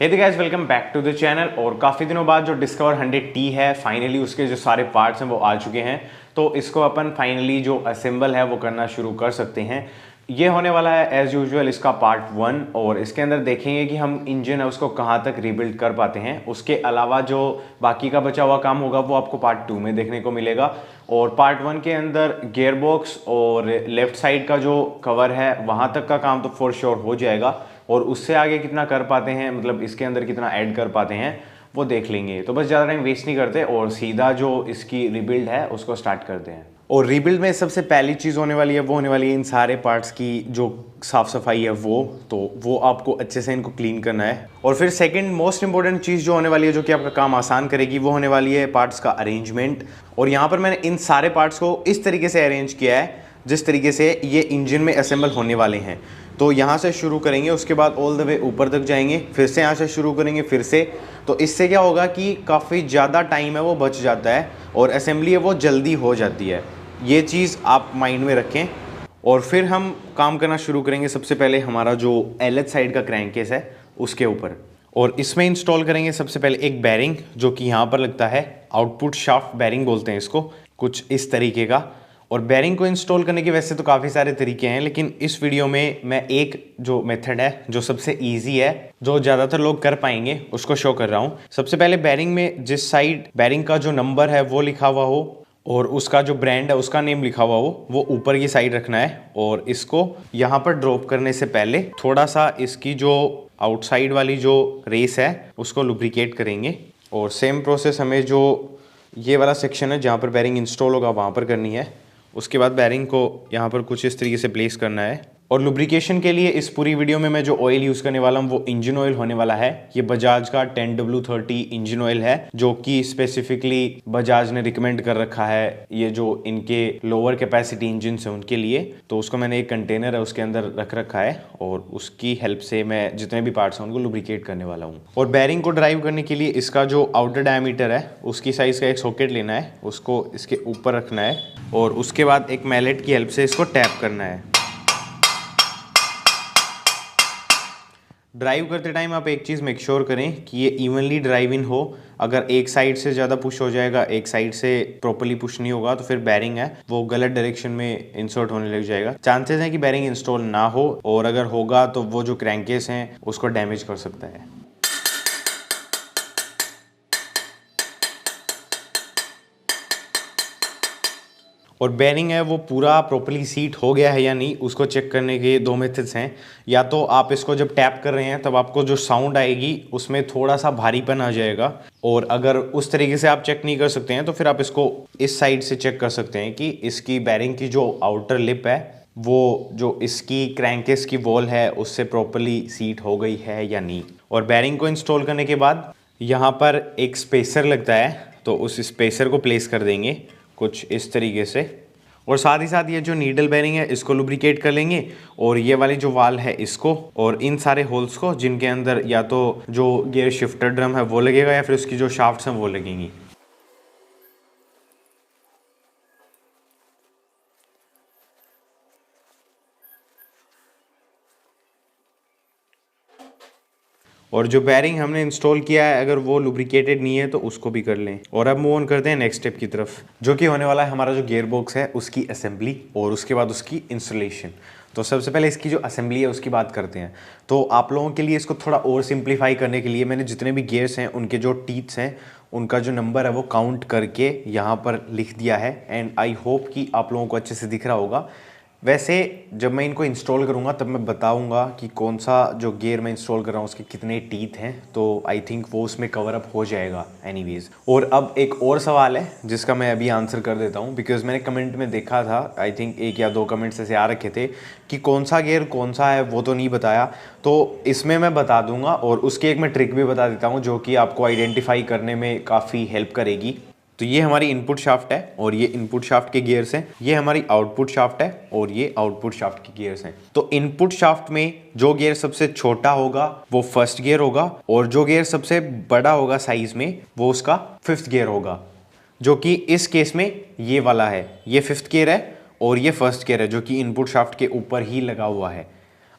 Hey guys, welcome back to the channel. और काफ़ी दिनों बाद जो डिस्कवर 100T है, फाइनली उसके जो सारे पार्ट्स हैं वो आ चुके हैं। तो इसको अपन फाइनली जो असेंबल है वो करना शुरू कर सकते हैं। ये होने वाला है एज़ यूजुअल इसका पार्ट 1, और इसके अंदर देखेंगे कि हम इंजन है उसको कहाँ तक रीबिल्ड कर पाते हैं। उसके अलावा जो बाकी का बचा हुआ काम होगा वो आपको पार्ट 2 में देखने को मिलेगा। और पार्ट 1 के अंदर गियर बॉक्स और लेफ्ट साइड का जो कवर है वहाँ तक का काम तो फॉर श्योर हो जाएगा, और उससे आगे कितना कर पाते हैं, मतलब इसके अंदर कितना ऐड कर पाते हैं वो देख लेंगे। तो बस ज़्यादा टाइम वेस्ट नहीं करते और सीधा जो इसकी रीबिल्ड है उसको स्टार्ट करते हैं। और रीबिल्ड में सबसे पहली चीज़ होने वाली है वो होने वाली है इन सारे पार्ट्स की जो साफ़ सफाई है वो आपको अच्छे से इनको क्लीन करना है। और फिर सेकंड मोस्ट इंपॉर्टेंट चीज़ जो होने वाली है, जो कि आपका काम आसान करेगी, वो होने वाली है पार्ट्स का अरेंजमेंट। और यहाँ पर मैंने इन सारे पार्ट्स को इस तरीके से अरेंज किया है जिस तरीके से ये इंजन में असेंबल होने वाले हैं। तो यहाँ से शुरू करेंगे, उसके बाद ऑल द वे ऊपर तक जाएंगे, फिर से यहाँ से शुरू करेंगे फिर से। तो इससे क्या होगा कि काफ़ी ज़्यादा टाइम है वो बच जाता है और असेंबली है वो जल्दी हो जाती है। ये चीज़ आप माइंड में रखें। और फिर हम काम करना शुरू करेंगे। सबसे पहले हमारा जो एलएच साइड का क्रैंकेस है उसके ऊपर, और इसमें इंस्टॉल करेंगे सबसे पहले एक बैरिंग जो कि यहाँ पर लगता है। आउटपुट शाफ्ट बैरिंग बोलते हैं इसको, कुछ इस तरीके का। और बैरिंग को इंस्टॉल करने के वैसे तो काफ़ी सारे तरीके हैं, लेकिन इस वीडियो में मैं एक जो मेथड है जो सबसे इजी है, जो ज़्यादातर लोग कर पाएंगे, उसको शो कर रहा हूँ। सबसे पहले बैरिंग में जिस साइड बैरिंग का जो नंबर है वो लिखा हुआ हो और उसका जो ब्रांड है उसका नेम लिखा हुआ हो, वो ऊपर की साइड रखना है। और इसको यहाँ पर ड्रॉप करने से पहले थोड़ा सा इसकी जो आउटसाइड वाली जो रेस है उसको लुब्रिकेट करेंगे। और सेम प्रोसेस हमें जो ये वाला सेक्शन है जहाँ पर बैरिंग इंस्टॉल होगा वहाँ पर करनी है। उसके बाद बैरिंग को यहाँ पर कुछ इस तरीके से प्लेस करना है। और लुब्रिकेशन के लिए इस पूरी वीडियो में मैं जो ऑयल यूज़ करने वाला हूँ वो इंजन ऑयल होने वाला है। ये बजाज का 10W30 इंजन ऑयल है, जो कि स्पेसिफिकली बजाज ने रिकमेंड कर रखा है ये जो इनके लोअर कैपेसिटी इंजन है उनके लिए। तो उसको मैंने एक कंटेनर है उसके अंदर रख रखा है और उसकी हेल्प से मैं जितने भी पार्ट्स हैं उनको लुब्रिकेट करने वाला हूँ। और बैरिंग को ड्राइव करने के लिए इसका जो आउटर डायमीटर है उसकी साइज़ का एक सॉकेट लेना है, उसको इसके ऊपर रखना है और उसके बाद एक मैलेट की हेल्प से इसको टैप करना है। ड्राइव करते टाइम आप एक चीज़ मेक श्योर करें कि ये इवनली ड्राइव इन हो। अगर एक साइड से ज़्यादा पुश हो जाएगा, एक साइड से प्रॉपर्ली पुश नहीं होगा, तो फिर बैरिंग है वो गलत डायरेक्शन में इंसर्ट होने लग जाएगा। चांसेस हैं कि बैरिंग इंस्टॉल ना हो, और अगर होगा तो वो जो क्रैंकेस हैं उसको डैमेज कर सकता है। और बैरिंग है वो पूरा प्रॉपर्ली सीट हो गया है या नहीं, उसको चेक करने के दो मेथड्स हैं। या तो आप इसको जब टैप कर रहे हैं तब आपको जो साउंड आएगी उसमें थोड़ा सा भारीपन आ जाएगा, और अगर उस तरीके से आप चेक नहीं कर सकते हैं तो फिर आप इसको इस साइड से चेक कर सकते हैं कि इसकी बैरिंग की जो आउटर लिप है वो जो इसकी क्रैंकेस की वॉल है उससे प्रॉपर्ली सीट हो गई है या नहीं। और बैरिंग को इंस्टॉल करने के बाद यहाँ पर एक स्पेसर लगता है, तो उस स्पेसर को प्लेस कर देंगे कुछ इस तरीके से। और साथ ही साथ ये जो नीडल बैरिंग है इसको लुब्रिकेट कर लेंगे, और ये वाली जो वाल है इसको, और इन सारे होल्स को जिनके अंदर या तो जो गियर शिफ्टर ड्रम है वो लगेगा या फिर उसकी जो शाफ्ट्स हैं वो लगेंगी। और जो बैरिंग हमने इंस्टॉल किया है अगर वो लुब्रिकेटेड नहीं है तो उसको भी कर लें। और अब मूव ऑन करते हैं नेक्स्ट स्टेप की तरफ, जो कि होने वाला है हमारा जो गियर बॉक्स है उसकी असेंबली और उसके बाद उसकी इंस्टॉलेशन। तो सबसे पहले इसकी जो असेंबली है उसकी बात करते हैं। तो आप लोगों के लिए इसको थोड़ा और सिंप्लीफाई करने के लिए मैंने जितने भी गियर्स हैं उनके जो टीथ्स हैं उनका जो नंबर है वो काउंट करके यहाँ पर लिख दिया है। एंड आई होप कि आप लोगों को अच्छे से दिख रहा होगा। वैसे जब मैं इनको इंस्टॉल करूँगा तब मैं बताऊँगा कि कौन सा जो गियर मैं इंस्टॉल कर रहा हूँ उसके कितने टीथ हैं, तो आई थिंक वो उसमें कवर अप हो जाएगा एनीवेज। और अब एक और सवाल है जिसका मैं अभी आंसर कर देता हूँ, बिकॉज मैंने कमेंट में देखा था, आई थिंक 1 या 2 कमेंट्स ऐसे आ रखे थे कि कौन सा गियर कौन सा है वो तो नहीं बताया। तो इसमें मैं बता दूंगा, और उसकी एक मैं ट्रिक भी बता देता हूँ जो कि आपको आइडेंटिफाई करने में काफ़ी हेल्प करेगी। तो ये हमारी इनपुट शाफ्ट है और ये इनपुट शाफ्ट के गियर्स हैं। ये हमारी आउटपुट शाफ्ट है और ये आउटपुट शाफ्ट के गियर्स हैं। तो इनपुट शाफ्ट में जो गियर सबसे छोटा होगा वो फर्स्ट गियर होगा, और जो गियर सबसे बड़ा होगा साइज में वो उसका 5th गियर होगा, जो कि इस केस में ये वाला है। ये 5th गियर है और ये फर्स्ट गियर है जो कि इनपुट शाफ्ट के ऊपर ही लगा हुआ है।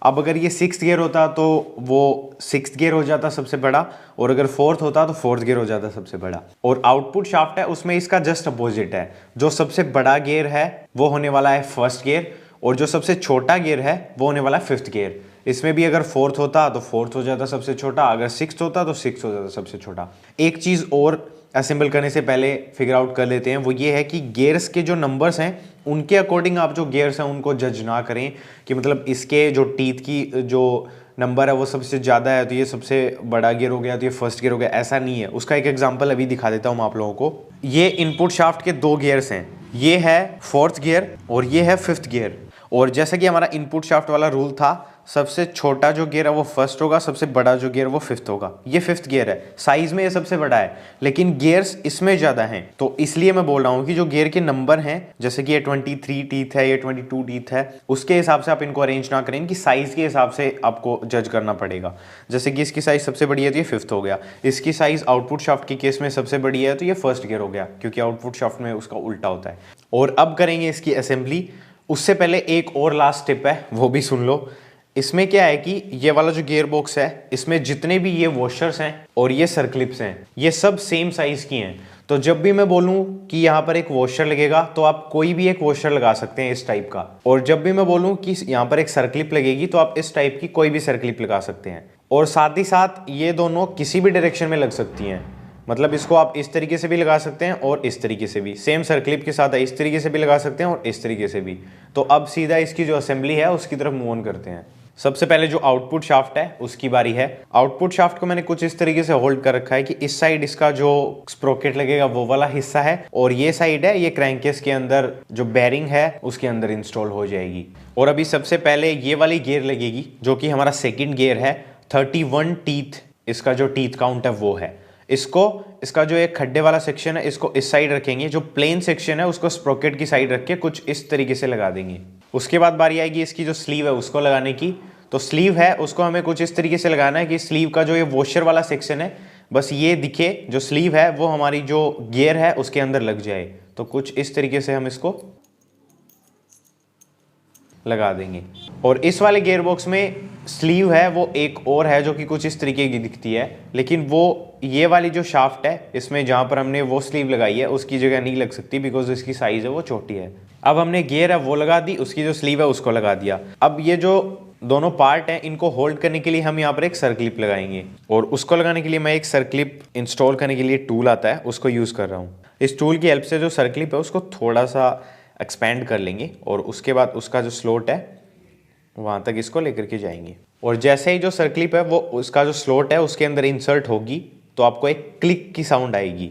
अब अगर ये 6th गियर होता तो वो 6th गियर हो जाता सबसे बड़ा, और अगर 4th होता तो 4th गियर हो जाता सबसे बड़ा। और आउटपुट शाफ्ट है उसमें इसका जस्ट अपोजिट है, जो सबसे बड़ा गियर है वो होने वाला है 1st गियर, और जो सबसे छोटा गियर है वो होने वाला है 5th गियर। इसमें भी अगर 4th होता तो 4th हो जाता सबसे छोटा, अगर 6th होता तो 6th हो जाता सबसे छोटा। एक चीज़ और असेंबल करने से पहले फिगर आउट कर लेते हैं, वो ये है कि गियर्स के जो नंबर्स हैं उनके अकॉर्डिंग आप जो गियर्स हैं उनको जज ना करें कि मतलब इसके जो टीथ की जो नंबर है वो सबसे ज़्यादा है तो ये सबसे बड़ा गियर हो गया तो ये 1st गियर हो गया, ऐसा नहीं है। उसका एक एग्जांपल अभी दिखा देता हूँ आप लोगों को। ये इनपुट शाफ्ट के 2 गियर्स हैं, ये है 4th गियर और ये है 5th गियर। और जैसा कि हमारा इनपुट शाफ्ट वाला रूल था, सबसे छोटा जो गियर है वो 1st होगा, सबसे बड़ा जो गियर वो 5th होगा। ये 5th गियर है, साइज में ये सबसे बड़ा है लेकिन गियर्स इसमें ज़्यादा हैं, तो इसलिए मैं बोल रहा हूँ कि जो गियर के नंबर हैं, जैसे कि ये 23 टीथ है, ये 22 टीथ है, उसके हिसाब से आप इनको अरेंज ना करें, इनकी साइज़ के हिसाब से आपको जज करना पड़ेगा। जैसे कि इसकी साइज़ सबसे बड़ी है तो ये 5th हो गया, इसकी साइज़ आउटपुट शाफ्ट के केस में सबसे बड़ी है तो ये 1st गियर हो गया, क्योंकि आउटपुट शाफ्ट में उसका उल्टा होता है। और अब करेंगे इसकी असेंबली, उससे पहले एक और लास्ट टिप है वो भी सुन लो। इसमें क्या है कि ये वाला जो गियर बॉक्स है इसमें जितने भी ये वॉशर्स हैं और ये सर्कलिप्स हैं ये सब सेम साइज की हैं, तो जब भी मैं बोलूं कि यहाँ पर एक वॉशर लगेगा तो आप कोई भी एक वॉशर लगा सकते हैं इस टाइप का, और जब भी मैं बोलूं कि यहाँ पर एक सर्कलिप लगेगी तो आप इस टाइप की कोई भी सर्कलिप लगा सकते हैं। और साथ ही साथ ये दोनों किसी भी डायरेक्शन में लग सकती हैं, मतलब इसको आप इस तरीके से भी लगा सकते हैं और इस तरीके से भी, सेम सर्कलिप के साथ इस तरीके से भी लगा सकते हैं और इस तरीके से भी। तो अब सीधा इसकी जो असेंबली है उसकी तरफ मूव ऑन करते हैं। सबसे पहले जो आउटपुट शाफ्ट है उसकी बारी है। आउटपुट शाफ्ट को मैंने कुछ इस तरीके से होल्ड कर रखा है कि इस साइड इसका जो स्प्रोकेट लगेगा वो वाला हिस्सा है, और ये साइड है ये क्रैंकेस के अंदर जो बेरिंग है उसके अंदर इंस्टॉल हो जाएगी। और अभी सबसे पहले ये वाली गियर लगेगी जो कि हमारा 2nd गियर है। 31 टीथ इसका जो टीथ काउंट है वो है। इसका जो एक खड्डे वाला सेक्शन है इसको इस साइड रखेंगे, जो प्लेन सेक्शन है उसको स्प्रोकेट की साइड रख के कुछ इस तरीके से लगा देंगे। उसके बाद बारी आएगी इसकी जो स्लीव है उसको लगाने की। तो स्लीव है उसको हमें कुछ इस तरीके से लगाना है कि स्लीव का जो ये वॉशर वाला सेक्शन है बस ये दिखे, जो स्लीव है वो हमारी जो गियर है उसके अंदर लग जाए। तो कुछ इस तरीके से हम इसको लगा देंगे। और इस वाले गियर बॉक्स में स्लीव है वो एक और है जो कि कुछ इस तरीके की दिखती है, लेकिन वो ये वाली जो शाफ्ट है इसमें जहाँ पर हमने वो स्लीव लगाई है उसकी जगह नहीं लग सकती, बिकॉज इसकी साइज़ है वो छोटी है। अब हमने गियर है वो लगा दी, उसकी जो स्लीव है उसको लगा दिया। अब ये जो दोनों पार्ट हैं इनको होल्ड करने के लिए हम यहाँ पर एक सर्कलिप लगाएंगे, और उसको लगाने के लिए मैं एक सर्कलिप इंस्टॉल करने के लिए टूल आता है उसको यूज़ कर रहा हूँ। इस टूल की हेल्प से जो सर्कलिप है उसको थोड़ा सा एक्सपेंड कर लेंगे और उसके बाद उसका जो स्लॉट है वहाँ तक इसको लेकर के जाएंगे। और जैसे ही जो सर्कलिप है वो उसका जो स्लॉट है उसके अंदर इंसर्ट होगी तो आपको एक क्लिक की साउंड आएगी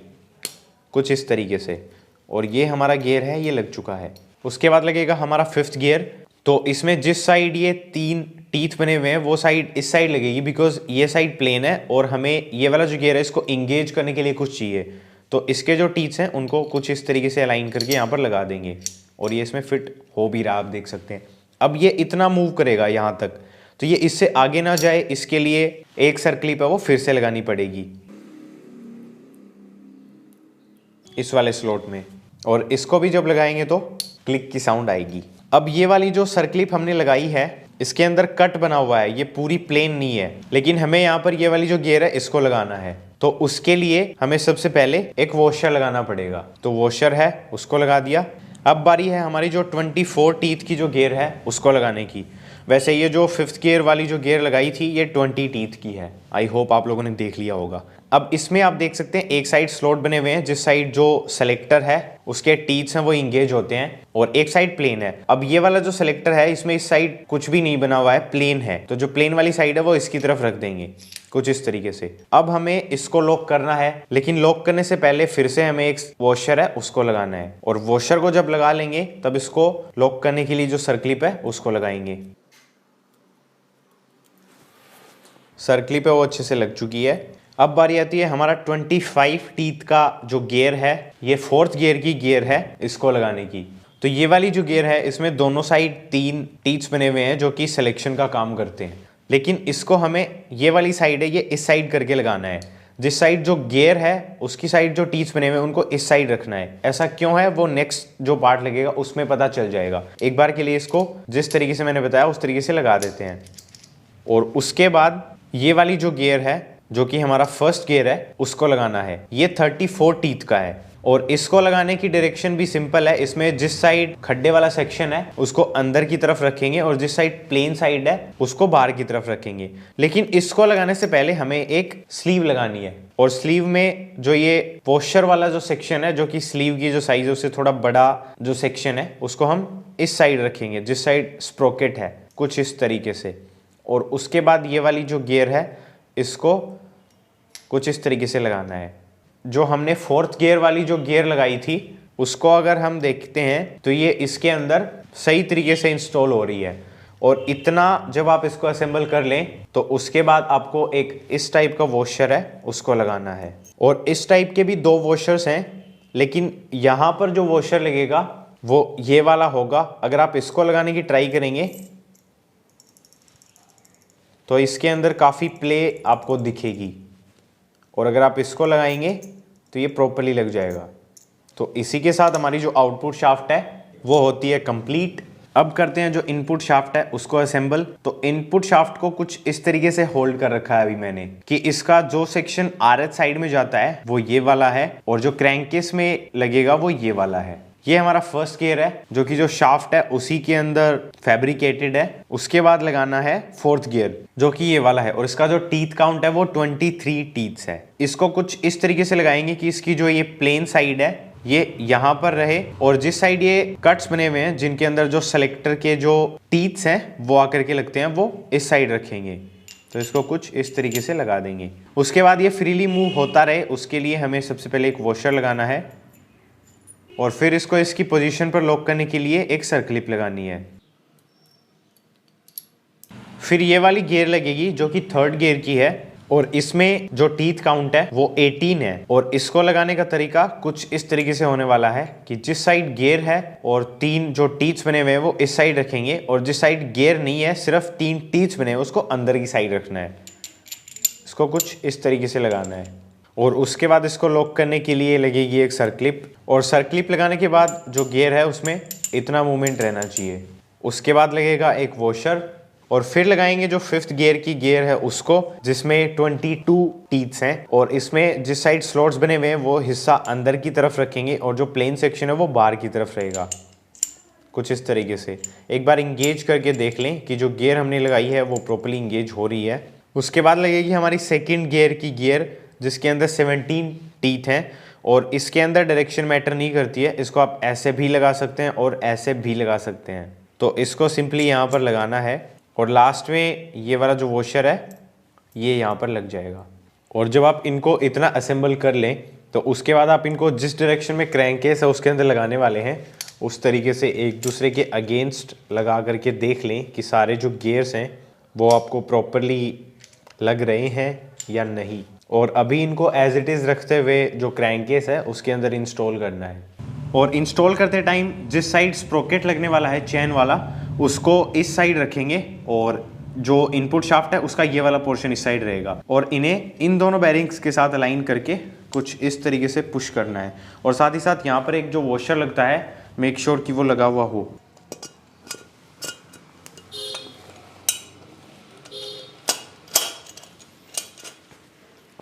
कुछ इस तरीके से, और ये हमारा गियर है ये लग चुका है। उसके बाद लगेगा हमारा 5th गियर। तो इसमें जिस साइड ये 3 टीथ बने हुए हैं वो साइड इस साइड लगेगी, बिकॉज ये साइड प्लेन है और हमें ये वाला जो गियर है इसको इंगेज करने के लिए कुछ चाहिए। तो इसके जो टीथ्स हैं उनको कुछ इस तरीके से अलाइन करके यहाँ पर लगा देंगे, और ये इसमें फिट हो भी रहा आप देख सकते हैं। अब ये इतना मूव करेगा यहाँ तक, तो ये इससे आगे ना जाए इसके लिए एक सर्कलिप है वो फिर से लगानी पड़ेगी इस वाले स्लॉट में, और इसको भी जब लगाएंगे तो क्लिक की साउंड आएगी। अब ये वाली जो सर्कलिप हमने लगाई है इसके अंदर कट बना हुआ है, ये पूरी प्लेन नहीं है, लेकिन हमें यहाँ पर ये वाली जो गियर है इसको लगाना है। तो उसके लिए हमें सबसे पहले एक वॉशर लगाना पड़ेगा, तो वॉशर है उसको लगा दिया। अब बारी है हमारी जो 24 टीथ की जो गियर है उसको लगाने की। वैसे ये जो 5th गियर वाली जो गियर लगाई थी ये 20 टीथ की है, आई होप आप लोगों ने देख लिया होगा। अब इसमें आप देख सकते हैं एक साइड स्लॉट बने हुए हैं, जिस साइड जो सेलेक्टर है उसके टीथ्स हैं वो इंगेज होते हैं, और एक साइड प्लेन है। अब ये वाला जो सेलेक्टर है इसमें इस साइड कुछ भी नहीं बना हुआ है, प्लेन है, तो जो प्लेन वाली साइड है वो इसकी तरफ रख देंगे कुछ इस तरीके से। अब हमें इसको लॉक करना है, लेकिन लॉक करने से पहले फिर से हमें एक वॉशर है उसको लगाना है, और वॉशर को जब लगा लेंगे तब इसको लॉक करने के लिए जो सर्कलिप है उसको लगाएंगे। सर्कलिप है वो अच्छे से लग चुकी है। अब बारी आती है हमारा 25 टीथ का जो गियर है, ये 4th गियर की गियर है, इसको लगाने की। तो ये वाली जो गियर है इसमें दोनों साइड 3 टीथ्स बने हुए हैं जो कि सिलेक्शन का काम करते हैं, लेकिन इसको हमें ये वाली साइड है ये इस साइड करके लगाना है। जिस साइड जो गियर है उसकी साइड जो टीथ बने हुए हैं उनको इस साइड रखना है। ऐसा क्यों है वो नेक्स्ट जो पार्ट लगेगा उसमें पता चल जाएगा। एक बार के लिए इसको जिस तरीके से मैंने बताया उस तरीके से लगा देते हैं। और उसके बाद ये वाली जो गियर है जो कि हमारा फर्स्ट गियर है उसको लगाना है। ये 34 टीथ का है और इसको लगाने की डायरेक्शन भी सिंपल है। इसमें जिस साइड खड्डे वाला सेक्शन है उसको अंदर की तरफ रखेंगे और जिस साइड प्लेन साइड है उसको बाहर की तरफ रखेंगे। लेकिन इसको लगाने से पहले हमें एक स्लीव लगानी है और स्लीव में जो ये पोस्चर वाला जो सेक्शन है जो कि स्लीव की जो साइज है उससे थोड़ा बड़ा जो सेक्शन है उसको हम इस साइड रखेंगे जिस साइड स्प्रोकेट है, कुछ इस तरीके से। और उसके बाद ये वाली जो गियर है इसको कुछ इस तरीके से लगाना है। जो हमने फोर्थ गियर वाली जो गियर लगाई थी उसको अगर हम देखते हैं तो ये इसके अंदर सही तरीके से इंस्टॉल हो रही है। और इतना जब आप इसको असेंबल कर लें तो उसके बाद आपको एक इस टाइप का वॉशर है उसको लगाना है। और इस टाइप के भी 2 वॉशर्स हैं, लेकिन यहाँ पर जो वॉशर लगेगा वो ये वाला होगा। अगर आप इसको लगाने की ट्राई करेंगे तो इसके अंदर काफ़ी प्ले आपको दिखेगी और अगर आप इसको लगाएंगे तो ये प्रॉपर्ली लग जाएगा। तो इसी के साथ हमारी जो आउटपुट शाफ्ट है वो होती है कंप्लीट। अब करते हैं जो इनपुट शाफ्ट है उसको असेंबल। तो इनपुट शाफ्ट को कुछ इस तरीके से होल्ड कर रखा है अभी मैंने कि इसका जो सेक्शन आरएच साइड में जाता है वो ये वाला है और जो क्रैंकेस में लगेगा वो ये वाला है। ये हमारा फर्स्ट गियर है जो कि जो शाफ्ट है उसी के अंदर फैब्रिकेटेड है। उसके बाद लगाना है फोर्थ गियर जो कि ये वाला है और इसका जो टीथ काउंट है वो 23 टीथ्स है। इसको कुछ इस तरीके से लगाएंगे कि इसकी जो ये प्लेन साइड है ये यहाँ पर रहे और जिस साइड ये कट्स बने हुए हैं जिनके अंदर जो सेलेक्टर के जो टीथ्स हैं वो आकर के लगते हैं वो इस साइड रखेंगे। तो इसको कुछ इस तरीके से लगा देंगे। उसके बाद ये फ्रीली मूव होता रहे उसके लिए हमें सबसे पहले एक वॉशर लगाना है और फिर इसको इसकी पोजीशन पर लॉक करने के लिए एक सर्कलिप लगानी है। फिर ये वाली गियर लगेगी जो कि थर्ड गियर की है और इसमें जो टीथ काउंट है वो 18 है। और इसको लगाने का तरीका कुछ इस तरीके से होने वाला है कि जिस साइड गियर है और 3 जो टीथ्स बने हुए हैं वो इस साइड रखेंगे और जिस साइड गियर नहीं है सिर्फ 3 टीथ्स बने हैं उसको अंदर की साइड रखना है। इसको कुछ इस तरीके से लगाना है और उसके बाद इसको लॉक करने के लिए लगेगी एक सर्कलिप और सर्कलिप लगाने के बाद जो गियर है उसमें इतना मूवमेंट रहना चाहिए। उसके बाद लगेगा एक वॉशर और फिर लगाएंगे जो फिफ्थ गियर की गियर है उसको जिसमें 22 टीथ्स हैं और इसमें जिस साइड स्लॉट्स बने हुए हैं वो हिस्सा अंदर की तरफ रखेंगे और जो प्लेन सेक्शन है वो बाहर की तरफ रहेगा, कुछ इस तरीके से। एक बार इंगेज करके देख लें कि जो गियर हमने लगाई है वो प्रॉपर्ली इंगेज हो रही है। उसके बाद लगेगी हमारी सेकेंड गियर की गियर जिसके अंदर 17 टीथ हैं और इसके अंदर डायरेक्शन मैटर नहीं करती है। इसको आप ऐसे भी लगा सकते हैं और ऐसे भी लगा सकते हैं। तो इसको सिंपली यहाँ पर लगाना है और लास्ट में ये वाला जो वॉशर है ये यहाँ पर लग जाएगा। और जब आप इनको इतना असेंबल कर लें तो उसके बाद आप इनको जिस डायरेक्शन में क्रैंकेस है उसके अंदर लगाने वाले हैं उस तरीके से एक दूसरे के अगेंस्ट लगा करके देख लें कि सारे जो गियर्स हैं वो आपको प्रॉपरली लग रहे हैं या नहीं। और अभी इनको एज इट इज़ रखते हुए जो क्रैंकेस है उसके अंदर इंस्टॉल करना है। और इंस्टॉल करते टाइम जिस साइड स्प्रोकेट लगने वाला है चैन वाला उसको इस साइड रखेंगे और जो इनपुट शाफ्ट है उसका ये वाला पोर्शन इस साइड रहेगा और इन्हें इन दोनों बेरिंग्स के साथ अलाइन करके कुछ इस तरीके से पुश करना है। और साथ ही साथ यहाँ पर एक जो वॉशर लगता है मेक श्योर कि वो लगा हुआ हो।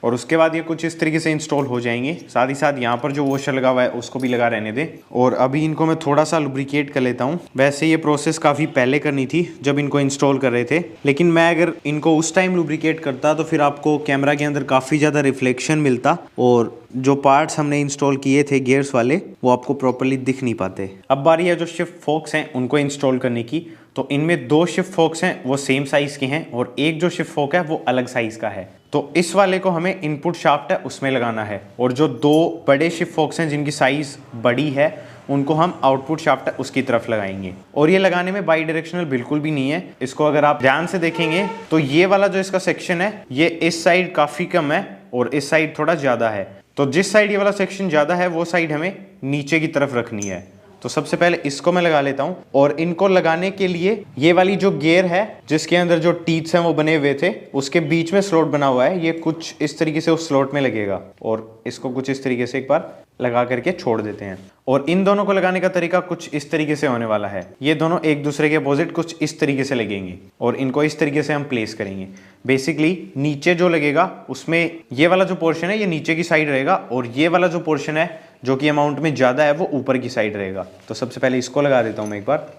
और उसके बाद ये कुछ इस तरीके से इंस्टॉल हो जाएंगे। साथ ही साथ यहाँ पर जो वॉशर लगा हुआ है उसको भी लगा रहने दें। और अभी इनको मैं थोड़ा सा लुब्रिकेट कर लेता हूँ। वैसे ये प्रोसेस काफ़ी पहले करनी थी जब इनको इंस्टॉल कर रहे थे, लेकिन मैं अगर इनको उस टाइम लुब्रिकेट करता तो फिर आपको कैमरा के अंदर काफ़ी ज़्यादा रिफ्लेक्शन मिलता और जो पार्ट्स हमने इंस्टॉल किए थे गियर्स वाले वो आपको प्रॉपर्ली दिख नहीं पाते। अब बारी है जो शिफ्ट फोक्स हैं उनको इंस्टॉल करने की। तो इनमें 2 शिफ्ट फोक्स हैं वो सेम साइज़ के हैं और एक जो शिफ्ट फोक है वो अलग साइज़ का है। तो इस वाले को हमें इनपुट शाफ्ट है उसमें लगाना है और जो 2 बड़े शिफ्ट फोक्स हैं जिनकी साइज़ बड़ी है उनको हम आउटपुट शाफ्ट है उसकी तरफ लगाएंगे। और ये लगाने में बाई डायरेक्शनल बिल्कुल भी नहीं है। इसको अगर आप ध्यान से देखेंगे तो ये वाला जो इसका सेक्शन है ये इस साइड काफ़ी कम है और इस साइड थोड़ा ज़्यादा है। तो जिस साइड ये वाला सेक्शन ज़्यादा है वो साइड हमें नीचे की तरफ रखनी है। तो सबसे पहले इसको मैं लगा लेता हूँ, और इनको लगाने के लिए ये वाली जो गियर है जिसके अंदर जो टीथ्स हैं वो बने हुए थे, उसके बीच में स्लॉट बना हुआ है, ये कुछ इस तरीके से उस स्लॉट में लगेगा, और इसको कुछ इस तरीके से एक बार लगा करके छोड़ देते हैं। और इन दोनों को लगाने का तरीका कुछ इस तरीके से होने वाला है, ये दोनों एक दूसरे के अपोजिट कुछ इस तरीके से लगेंगे, और इनको इस तरीके से हम प्लेस करेंगे। बेसिकली नीचे जो लगेगा उसमें ये वाला जो पोर्शन है ये नीचे की साइड रहेगा, और ये वाला जो पोर्शन है जो कि अमाउंट में ज़्यादा है वो ऊपर की साइड रहेगा। तो सबसे पहले इसको लगा देता हूं मैं एक बार,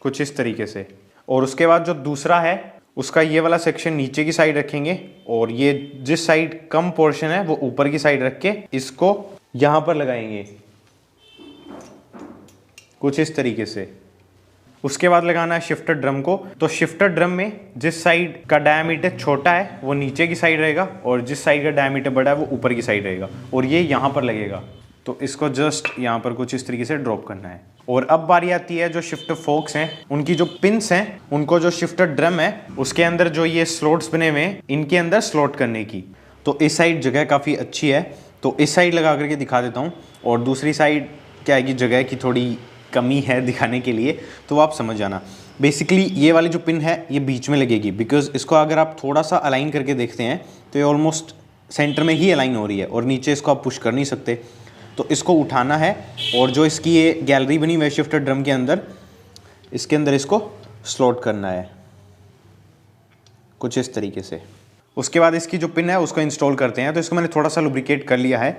कुछ इस तरीके से। और उसके बाद जो दूसरा है उसका ये वाला सेक्शन नीचे की साइड रखेंगे, और ये जिस साइड कम पोर्शन है वो ऊपर की साइड रख के इसको यहां पर लगाएंगे, कुछ इस तरीके से। उसके बाद लगाना है शिफ्टर ड्रम को। तो शिफ्टर ड्रम में जिस साइड का डायमीटर छोटा है वो नीचे की साइड रहेगा, और जिस साइड का डायमीटर बड़ा है वो ऊपर की साइड रहेगा, और ये यहाँ पर लगेगा। तो इसको जस्ट यहाँ पर कुछ इस तरीके से ड्रॉप करना है। और अब बारी आती है जो शिफ्टर फोक्स हैं उनकी जो पिन्स हैं उनको जो शिफ्टर ड्रम है उसके अंदर जो ये स्लॉट्स बने हुए हैं इनके अंदर स्लॉट करने की। तो इस साइड जगह काफ़ी अच्छी है, तो इस साइड लगा करके दिखा देता हूँ, और दूसरी साइड क्या है कि जगह की थोड़ी कमी है दिखाने के लिए, तो आप समझ जाना। बेसिकली ये वाली जो पिन है ये बीच में लगेगी, बिकॉज इसको अगर आप थोड़ा सा अलाइन करके देखते हैं तो ये ऑलमोस्ट सेंटर में ही अलाइन हो रही है, और नीचे इसको आप पुश कर नहीं सकते। तो इसको उठाना है, और जो इसकी ये गैलरी बनी हुई है शिफ्टर ड्रम के अंदर, इसके अंदर इसको स्लॉट करना है कुछ इस तरीके से। उसके बाद इसकी जो पिन है उसको इंस्टॉल करते हैं। तो इसको मैंने थोड़ा सा लुब्रिकेट कर लिया है।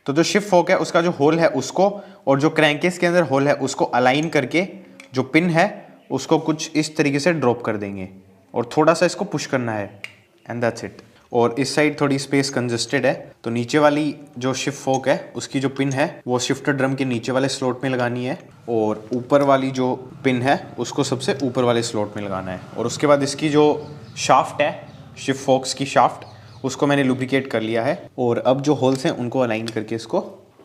तो जो शिफ्ट फोक है उसका जो होल है उसको, और जो क्रैंकेस के अंदर होल है उसको अलाइन करके जो पिन है उसको कुछ इस तरीके से ड्रॉप कर देंगे, और थोड़ा सा इसको पुश करना है, एंड दैट्स इट। और इस साइड थोड़ी स्पेस कंजस्टेड है, तो नीचे वाली जो शिफ्ट फोक है उसकी जो पिन है वो शिफ्टर ड्रम के नीचे वाले स्लॉट में लगानी है, और ऊपर वाली जो पिन है उसको सबसे ऊपर वाले स्लॉट में लगाना है। और उसके बाद इसकी जो शाफ्ट है शिफ्ट फोक्स की शाफ्ट, उसको मैंने लुब्रिकेट कर लिया है, और अब जो होल्स हैं उनको अलाइन करके इसको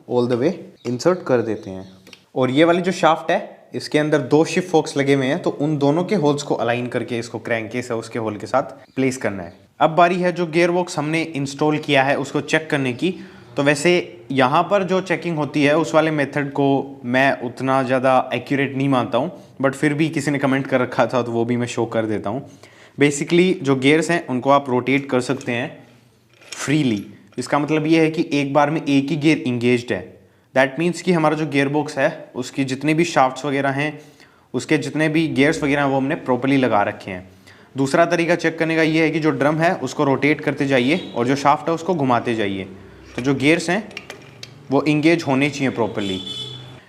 ऑल द वे इंसर्ट कर देते हैं। और ये वाली जो शाफ्ट है इसके अंदर 2 शिफ्ट फोक्स लगे हुए हैं, तो उन दोनों के होल्स को अलाइन करके इसको क्रैंकेस है उसके होल के साथ प्लेस करना है। अब बारी है जो गियर बॉक्स हमने इंस्टॉल किया है उसको चेक करने की। तो वैसे यहाँ पर जो चेकिंग होती है उस वाले मेथड को मैं उतना ज़्यादा एक्यूरेट नहीं मानता हूँ, बट फिर भी किसी ने कमेंट कर रखा था तो वो भी मैं शो कर देता हूँ। बेसिकली जो गियर्स हैं उनको आप रोटेट कर सकते हैं फ्रीली। इसका मतलब ये है कि एक बार में एक ही गियर इंगेज्ड है। दैट मीन्स कि हमारा जो गियर बॉक्स है उसकी जितने भी शाफ्ट्स वगैरह हैं, उसके जितने भी गियर्स वगैरह हैं वो हमने प्रॉपर्ली लगा रखे हैं। दूसरा तरीका चेक करने का ये है कि जो ड्रम है उसको रोटेट करते जाइए, और जो शाफ्ट है उसको घुमाते जाइए, तो जो गियर्स हैं वो इंगेज होने चाहिए प्रॉपर्ली।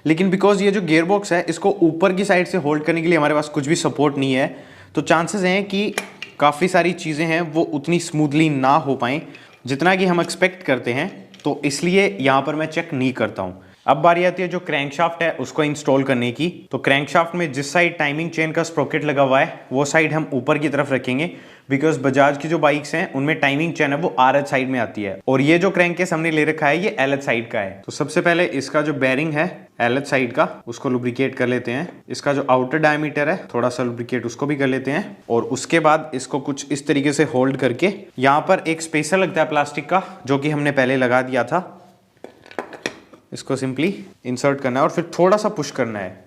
लेकिन बिकॉज ये जो गियर बॉक्स है इसको ऊपर की साइड से होल्ड करने के लिए हमारे पास कुछ भी सपोर्ट नहीं है, तो चांसेस हैं कि काफ़ी सारी चीज़ें हैं वो उतनी स्मूथली ना हो पाएँ जितना कि हम एक्सपेक्ट करते हैं, तो इसलिए यहाँ पर मैं चेक नहीं करता हूँ। अब बारी आती है जो क्रैंकशाफ्ट है उसको इंस्टॉल करने की। तो क्रैंकशाफ्ट में जिस साइड टाइमिंग चेन का स्प्रोकेट लगा हुआ है वो साइड हम ऊपर की तरफ रखेंगे, बिकॉज बजाज की जो बाइक्स हैं उनमें टाइमिंग चेन है वो RH साइड में आती है, और ये जो क्रैंकेस हमने ले रखा है ये LH साइड का है। तो सबसे पहले इसका जो बेरिंग है LH साइड का उसको लुब्रिकेट कर लेते हैं। इसका जो आउटर डायमीटर है थोड़ा सा लुब्रिकेट उसको भी कर लेते हैं, और उसके बाद इसको कुछ इस तरीके से होल्ड करके यहाँ पर एक स्पेसर लगता है प्लास्टिक का जो कि हमने पहले लगा दिया था, इसको सिंपली इंसर्ट करना है और फिर थोड़ा सा पुश करना है।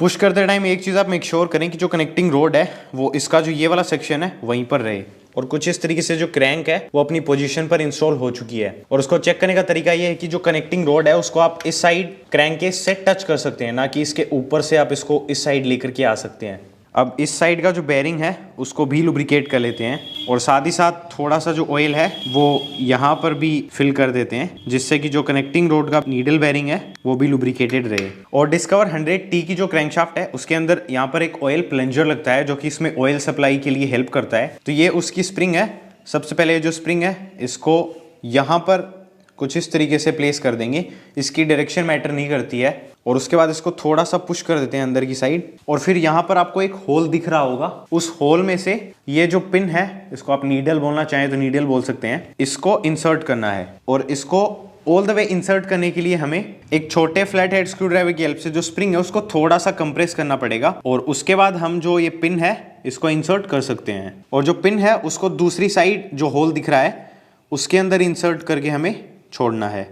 पुश करते टाइम एक चीज़ आप मेक श्योर करें कि जो कनेक्टिंग रोड है वो इसका जो ये वाला सेक्शन है वहीं पर रहे, और कुछ इस तरीके से जो क्रैंक है वो अपनी पोजीशन पर इंस्टॉल हो चुकी है। और उसको चेक करने का तरीका ये है कि जो कनेक्टिंग रोड है उसको आप इस साइड क्रैंक के से टच कर सकते हैं, ना कि इसके ऊपर से आप इसको इस साइड लेकर के आ सकते हैं। अब इस साइड का जो बेरिंग है उसको भी लुब्रिकेट कर लेते हैं, और साथ ही साथ थोड़ा सा जो ऑयल है वो यहाँ पर भी फिल कर देते हैं, जिससे कि जो कनेक्टिंग रोड का नीडल बेरिंग है वो भी लुब्रिकेटेड रहे। और डिस्कवर 100T की जो क्रैंकशाफ्ट है उसके अंदर यहाँ पर एक ऑयल प्लंजर लगता है जो कि इसमें ऑयल सप्लाई के लिए हेल्प करता है। तो ये उसकी स्प्रिंग है। सबसे पहले जो स्प्रिंग है इसको यहाँ पर कुछ इस तरीके से प्लेस कर देंगे, इसकी डायरेक्शन मैटर नहीं करती है। और उसके बाद इसको थोड़ा सा पुश कर देते हैं अंदर की साइड, और फिर यहाँ पर आपको एक होल दिख रहा होगा, उस होल में से ये जो पिन है, इसको आप नीडल बोलना चाहें तो नीडल बोल सकते हैं, इसको इंसर्ट करना है। और इसको ऑल द वे इंसर्ट करने के लिए हमें एक छोटे फ्लैट हेड स्क्रू ड्राइवर की हेल्प से जो स्प्रिंग है उसको थोड़ा सा कंप्रेस करना पड़ेगा, और उसके बाद हम जो ये पिन है इसको इंसर्ट कर सकते हैं। और जो पिन है उसको दूसरी साइड जो होल दिख रहा है उसके अंदर इंसर्ट करके हमें छोड़ना है।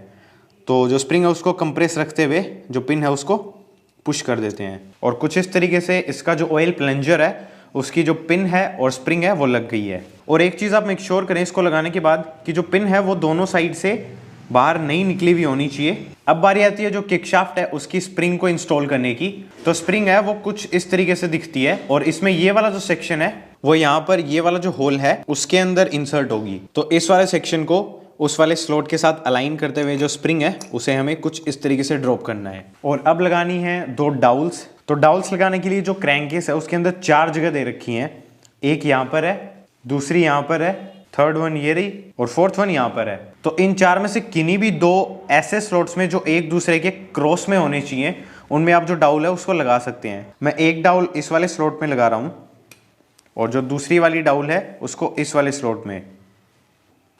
तो जो स्प्रिंग है उसको कंप्रेस रखते हुए जो पिन है उसको पुश कर देते हैं और कुछ इस तरीके से इसका जो ऑयल प्लंजर है उसकी जो पिन है और स्प्रिंग है वो लग गई है। और एक चीज़ आप मेक श्योर करें इसको लगाने के बाद कि जो पिन है वो दोनों साइड से बाहर नहीं निकली हुई होनी चाहिए। अब बारी आती है जो किकशाफ्ट है उसकी स्प्रिंग को इंस्टॉल करने की। तो स्प्रिंग है वो कुछ इस तरीके से दिखती है और इसमें ये वाला जो सेक्शन है वो यहाँ पर ये वाला जो होल है उसके अंदर इंसर्ट होगी। तो इस वाले सेक्शन को उस वाले स्लॉट के साथ अलाइन करते हुए जो स्प्रिंग है उसे हमें कुछ इस तरीके से ड्रॉप करना है। और अब लगानी है 2 डाउल्स। तो डाउल्स लगाने के लिए जो क्रैंकेस है उसके अंदर 4 जगह दे रखी हैं। एक यहाँ पर है, दूसरी यहाँ पर है, थर्ड वन ये रही और फोर्थ वन यहाँ पर है। तो इन 4 में से किन्हीं भी 2 ऐसे स्लॉट्स में जो एक दूसरे के क्रॉस में होने चाहिए उनमें आप जो डाउल है उसको लगा सकते हैं। मैं एक डाउल इस वाले स्लॉट में लगा रहा हूँ और जो दूसरी वाली डाउल है उसको इस वाले स्लॉट में।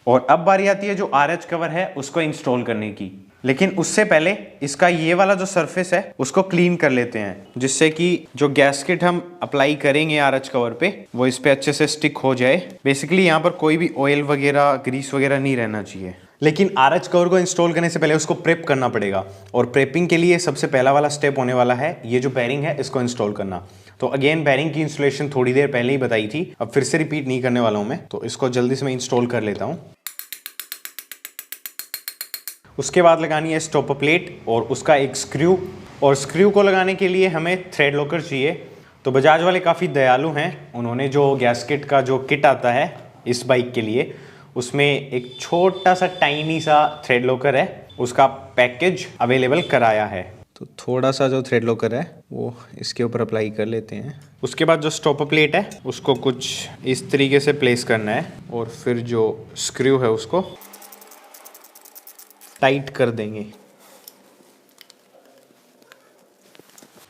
और अब बारी आती है जो RH कवर है उसको इंस्टॉल करने की। लेकिन उससे पहले इसका ये वाला जो सरफेस है उसको क्लीन कर लेते हैं जिससे कि जो गैस्केट हम अप्लाई करेंगे RH कवर पे वो इस पे अच्छे से स्टिक हो जाए। बेसिकली यहाँ पर कोई भी ऑयल वगैरह ग्रीस वगैरह नहीं रहना चाहिए। लेकिन RH कवर को इंस्टॉल करने से पहले उसको प्रेप करना पड़ेगा और प्रेपिंग के लिए सबसे पहला वाला स्टेप होने वाला है ये जो बेरिंग है इसको इंस्टॉल करना। तो अगेन बेरिंग की इंस्टॉलेशन थोड़ी देर पहले ही बताई थी, अब फिर से रिपीट नहीं करने वाला हूँ मैं। तो इसको जल्दी से मैं इंस्टॉल कर लेता हूँ। उसके बाद लगानी है स्टॉपर प्लेट और उसका एक स्क्रू। और स्क्रू को लगाने के लिए हमें थ्रेड लॉकर चाहिए। तो बजाज वाले काफ़ी दयालु हैं, उन्होंने जो गैस्केट का जो किट आता है इस बाइक के लिए उसमें एक छोटा सा टाइनी सा थ्रेड लॉकर है उसका पैकेज अवेलेबल कराया है। तो थोड़ा सा जो थ्रेड लॉकर है वो इसके ऊपर अप्लाई कर लेते हैं। उसके बाद जो स्टॉपर प्लेट है उसको कुछ इस तरीके से प्लेस करना है और फिर जो स्क्रू है उसको टाइट कर देंगे।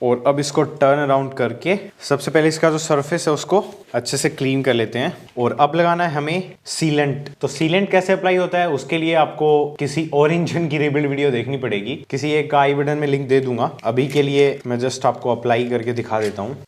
और अब इसको टर्न अराउंड करके सबसे पहले इसका जो सरफेस है उसको अच्छे से क्लीन कर लेते हैं। और अब लगाना है हमें सीलेंट। तो सीलेंट कैसे अप्लाई होता है उसके लिए आपको किसी और इंजन की रिबिल्ड वीडियो देखनी पड़ेगी, किसी एक का आई बटन में लिंक दे दूंगा। अभी के लिए मैं जस्ट आपको अप्लाई करके दिखा देता हूँ।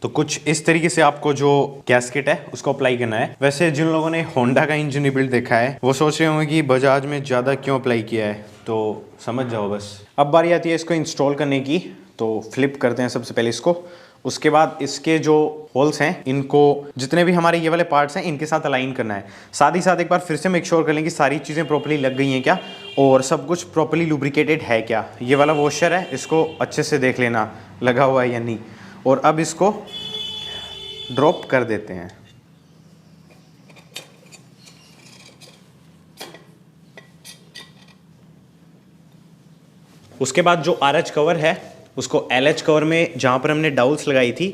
तो कुछ इस तरीके से आपको जो गैस्केट है उसको अप्लाई करना है। वैसे जिन लोगों ने होंडा का इंजन रिबिल्ड देखा है वो सोच रहे होंगे कि बजाज में ज़्यादा क्यों अप्लाई किया है, तो समझ जाओ बस। अब बारी आती है इसको इंस्टॉल करने की। तो फ्लिप करते हैं सबसे पहले इसको। उसके बाद इसके जो होल्स हैं इनको जितने भी हमारे ये वाले पार्ट्स हैं इनके साथ अलाइन करना है। साथ ही साथ एक बार फिर से मेक श्योर कर लें कि सारी चीज़ें प्रॉपर्ली लग गई हैं क्या और सब कुछ प्रॉपर्ली लुब्रिकेटेड है क्या। ये वाला वॉशर है इसको अच्छे से देख लेना लगा हुआ है या नहीं। और अब इसको ड्रॉप कर देते हैं। उसके बाद जो RH कवर है उसको LH कवर में जहाँ पर हमने डाउल्स लगाई थी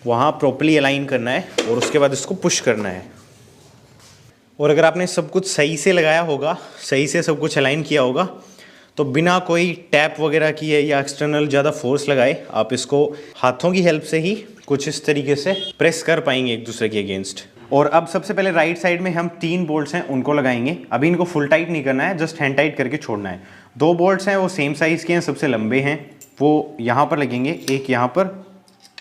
वहाँ प्रॉपर्ली अलाइन करना है और उसके बाद इसको पुश करना है। और अगर आपने सब कुछ सही से लगाया होगा, सही से सब कुछ अलाइन किया होगा, तो बिना कोई टैप वगैरह किए या एक्सटर्नल ज़्यादा फोर्स लगाए आप इसको हाथों की हेल्प से ही कुछ इस तरीके से प्रेस कर पाएंगे एक दूसरे के अगेंस्ट। और अब सबसे पहले राइट साइड में हम 3 बोल्ट्स हैं उनको लगाएंगे। अभी इनको फुल टाइट नहीं करना है, जस्ट हैंड टाइट करके छोड़ना है। 2 बोल्ट्स हैं वो सेम साइज़ के हैं, सबसे लंबे हैं, वो यहाँ पर लगेंगे, एक यहाँ पर,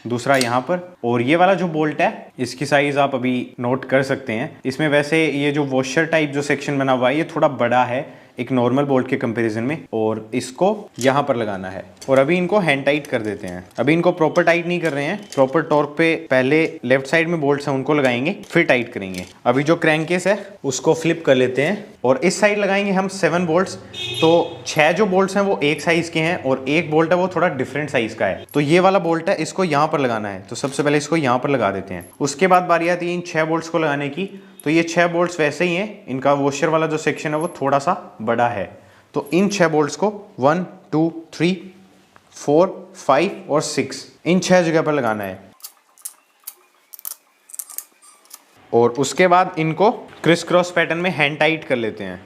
दूसरा यहाँ पर। और ये वाला जो बोल्ट है इसकी साइज़ आप अभी नोट कर सकते हैं। इसमें वैसे ये जो वॉशर टाइप जो सेक्शन बना हुआ है ये थोड़ा बड़ा है एक नॉर्मल बोल्ट के कंपैरिजन में, और इसको यहाँ पर लगाना है। और अभी इनको हैंड टाइट कर देते हैं। अभी इनको प्रॉपर टाइट नहीं कर रहे हैं, प्रॉपर टॉर्क पे पहले लेफ्ट साइड में बोल्ट्स हैं उनको लगाएंगे फिर टाइट करेंगे। अभी जो क्रैंकेस है उसको फ्लिप कर लेते हैं और इस साइड लगाएंगे हम 7 बोल्ट्स। तो 6 जो बोल्ट्स हैं वो एक साइज के हैं और एक बोल्ट है वो थोड़ा डिफरेंट साइज का है। तो ये वाला बोल्ट है इसको यहाँ पर लगाना है, तो सबसे पहले इसको यहाँ पर लगा देते हैं। उसके बाद बारी आती है इन 6 बोल्ट्स को लगाने की। तो ये 6 बोल्ट्स वैसे ही हैं, इनका वॉशर वाला जो सेक्शन है वो थोड़ा सा बड़ा है। तो इन 6 बोल्ट्स को 1 2 3 4 5 और 6 इन 6 जगह पर लगाना है। और उसके बाद इनको क्रिस क्रॉस पैटर्न में हैंड टाइट कर लेते हैं।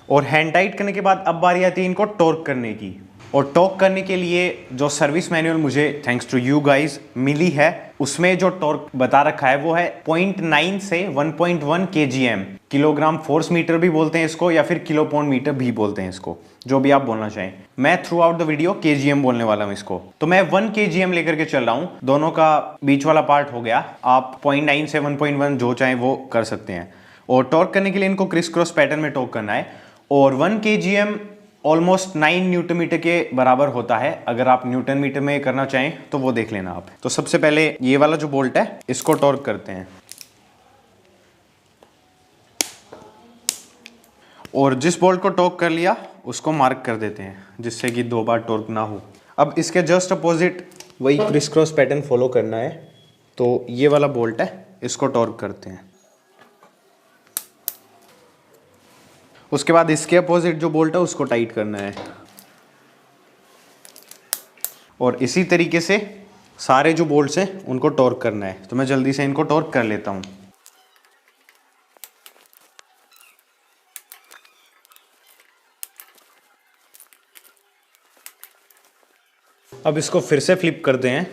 और हैंड टाइट करने के बाद अब बारी आती है इनको टॉर्क करने की। और टॉर्क करने के लिए जो सर्विस मैनुअल मुझे थैंक्स टू यू गाइस मिली है, उसमें जो टॉर्क बता रखा है वो है 0.9 से 1.1 kgm, किलोग्राम फोर्स मीटर भी बोलते हैं इसको, या फिर किलो पाउंड मीटर भी बोलते हैं इसको, जो भी आप बोलना चाहें। मैं through out the video kgm बोलने वाला हूं इसको। तो मैं 1 kgm लेकर के चल रहा हूं, दोनों का बीच वाला पार्ट हो गया। आप 0.9 से 1.1 जो चाहें वो कर सकते हैं। और टॉर्क करने के लिए इनको क्रिस क्रॉस पैटर्न में टॉर्क करना है। और 1 kgm ऑलमोस्ट 9 न्यूटन मीटर के बराबर होता है। अगर आप न्यूटन मीटर में करना चाहें तो वो देख लेना आप। तो सबसे पहले ये वाला जो बोल्ट है इसको टॉर्क करते हैं, और जिस बोल्ट को टॉर्क कर लिया उसको मार्क कर देते हैं, जिससे कि 2 बार टॉर्क ना हो। अब इसके जस्ट अपोजिट वही क्रिस क्रॉस पैटर्न फॉलो करना है। तो ये वाला बोल्ट है, इसको टॉर्क करते हैं। उसके बाद इसके अपोजिट जो बोल्ट है उसको टाइट करना है, और इसी तरीके से सारे जो बोल्ट्स हैं उनको टॉर्क करना है। तो मैं जल्दी से इनको टॉर्क कर लेता हूं। अब इसको फिर से फ्लिप करते हैं,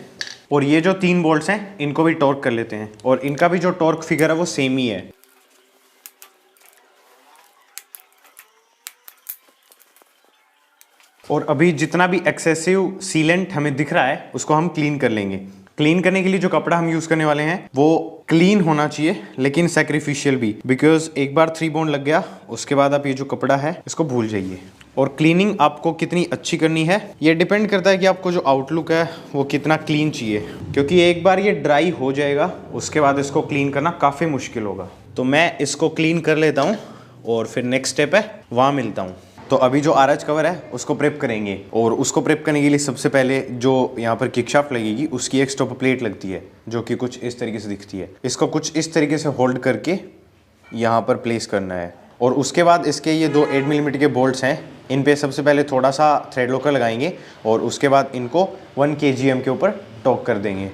और ये जो 3 बोल्ट्स हैं इनको भी टॉर्क कर लेते हैं, और इनका भी जो टॉर्क फिगर है वो सेम ही है। और अभी जितना भी एक्सेसिव सीलेंट हमें दिख रहा है उसको हम क्लीन कर लेंगे। क्लीन करने के लिए जो कपड़ा हम यूज करने वाले हैं वो क्लीन होना चाहिए, लेकिन सैक्रिफिशियल भी, बिकॉज एक बार 3 बॉन्ड लग गया उसके बाद आप ये जो कपड़ा है इसको भूल जाइए। और क्लीनिंग आपको कितनी अच्छी करनी है ये डिपेंड करता है कि आपको जो आउटलुक है वो कितना क्लीन चाहिए, क्योंकि एक बार ये ड्राई हो जाएगा उसके बाद इसको क्लीन करना काफ़ी मुश्किल होगा। तो मैं इसको क्लीन कर लेता हूँ और फिर नेक्स्ट स्टेप है वहाँ मिलता हूँ। तो अभी जो आरएच कवर है उसको प्रेप करेंगे, और उसको प्रेप करने के लिए सबसे पहले जो यहाँ पर किकशाफ्ट लगेगी उसकी एक स्टॉपर प्लेट लगती है, जो कि कुछ इस तरीके से दिखती है। इसको कुछ इस तरीके से होल्ड करके यहाँ पर प्लेस करना है। और उसके बाद इसके ये 2 8 मिलीमीटर के बोल्ट्स हैं, इन पे सबसे पहले थोड़ा सा थ्रेड लॉकर लगाएंगे, और उसके बाद इनको 1 kgm के ऊपर टॉक कर देंगे।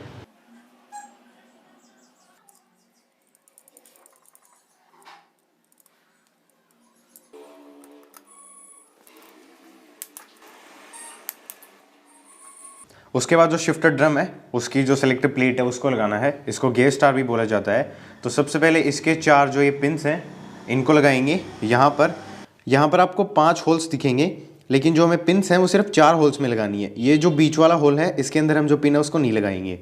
उसके बाद जो शिफ्टर ड्रम है उसकी जो सेलेक्टर प्लेट है उसको लगाना है। इसको गेयर स्टार भी बोला जाता है। तो सबसे पहले इसके 4 जो ये पिन्स हैं इनको लगाएंगे यहाँ पर आपको 5 होल्स दिखेंगे, लेकिन जो हमें पिन्स हैं वो सिर्फ 4 होल्स में लगानी है। ये जो बीच वाला होल है इसके अंदर हम जो पिन है उसको नहीं लगाएंगे।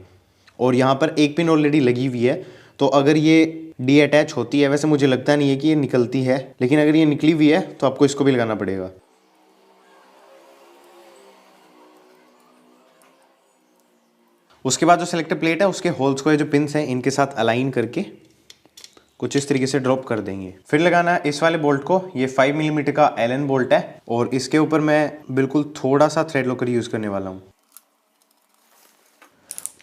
और यहाँ पर एक पिन ऑलरेडी लगी हुई है, तो अगर ये डी अटैच होती है, वैसे मुझे लगता नहीं है कि ये निकलती है, लेकिन अगर ये निकली हुई है तो आपको इसको भी लगाना पड़ेगा। उसके बाद जो सेलेक्टर प्लेट है उसके होल्स को ये जो पिन्स हैं इनके साथ अलाइन करके कुछ इस तरीके से ड्रॉप कर देंगे। फिर लगाना है इस वाले बोल्ट को, ये 5 मिलीमीटर का एलन बोल्ट है, और इसके ऊपर मैं बिल्कुल थोड़ा सा थ्रेड लॉकर यूज करने वाला हूँ।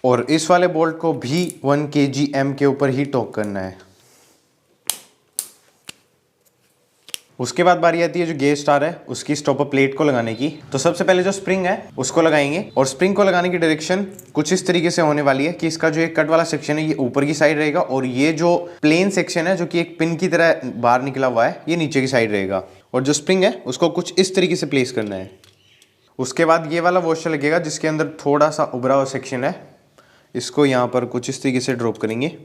और इस वाले बोल्ट को भी 1 kgm के ऊपर ही टॉक करना है। उसके बाद बारी आती है जो गेयर स्टार है उसकी स्टॉपर प्लेट को लगाने की। तो सबसे पहले जो स्प्रिंग है उसको लगाएंगे, और स्प्रिंग को लगाने की डायरेक्शन कुछ इस तरीके से होने वाली है कि इसका जो एक कट वाला सेक्शन है ये ऊपर की साइड रहेगा, और ये जो प्लेन सेक्शन है जो कि एक पिन की तरह बाहर निकला हुआ है ये नीचे की साइड रहेगा। और जो स्प्रिंग है उसको कुछ इस तरीके से प्लेस करना है। उसके बाद ये वाला वॉशर लगेगा जिसके अंदर थोड़ा सा उभरा हुआ सेक्शन है, इसको यहाँ पर कुछ इस तरीके से ड्रॉप करेंगे।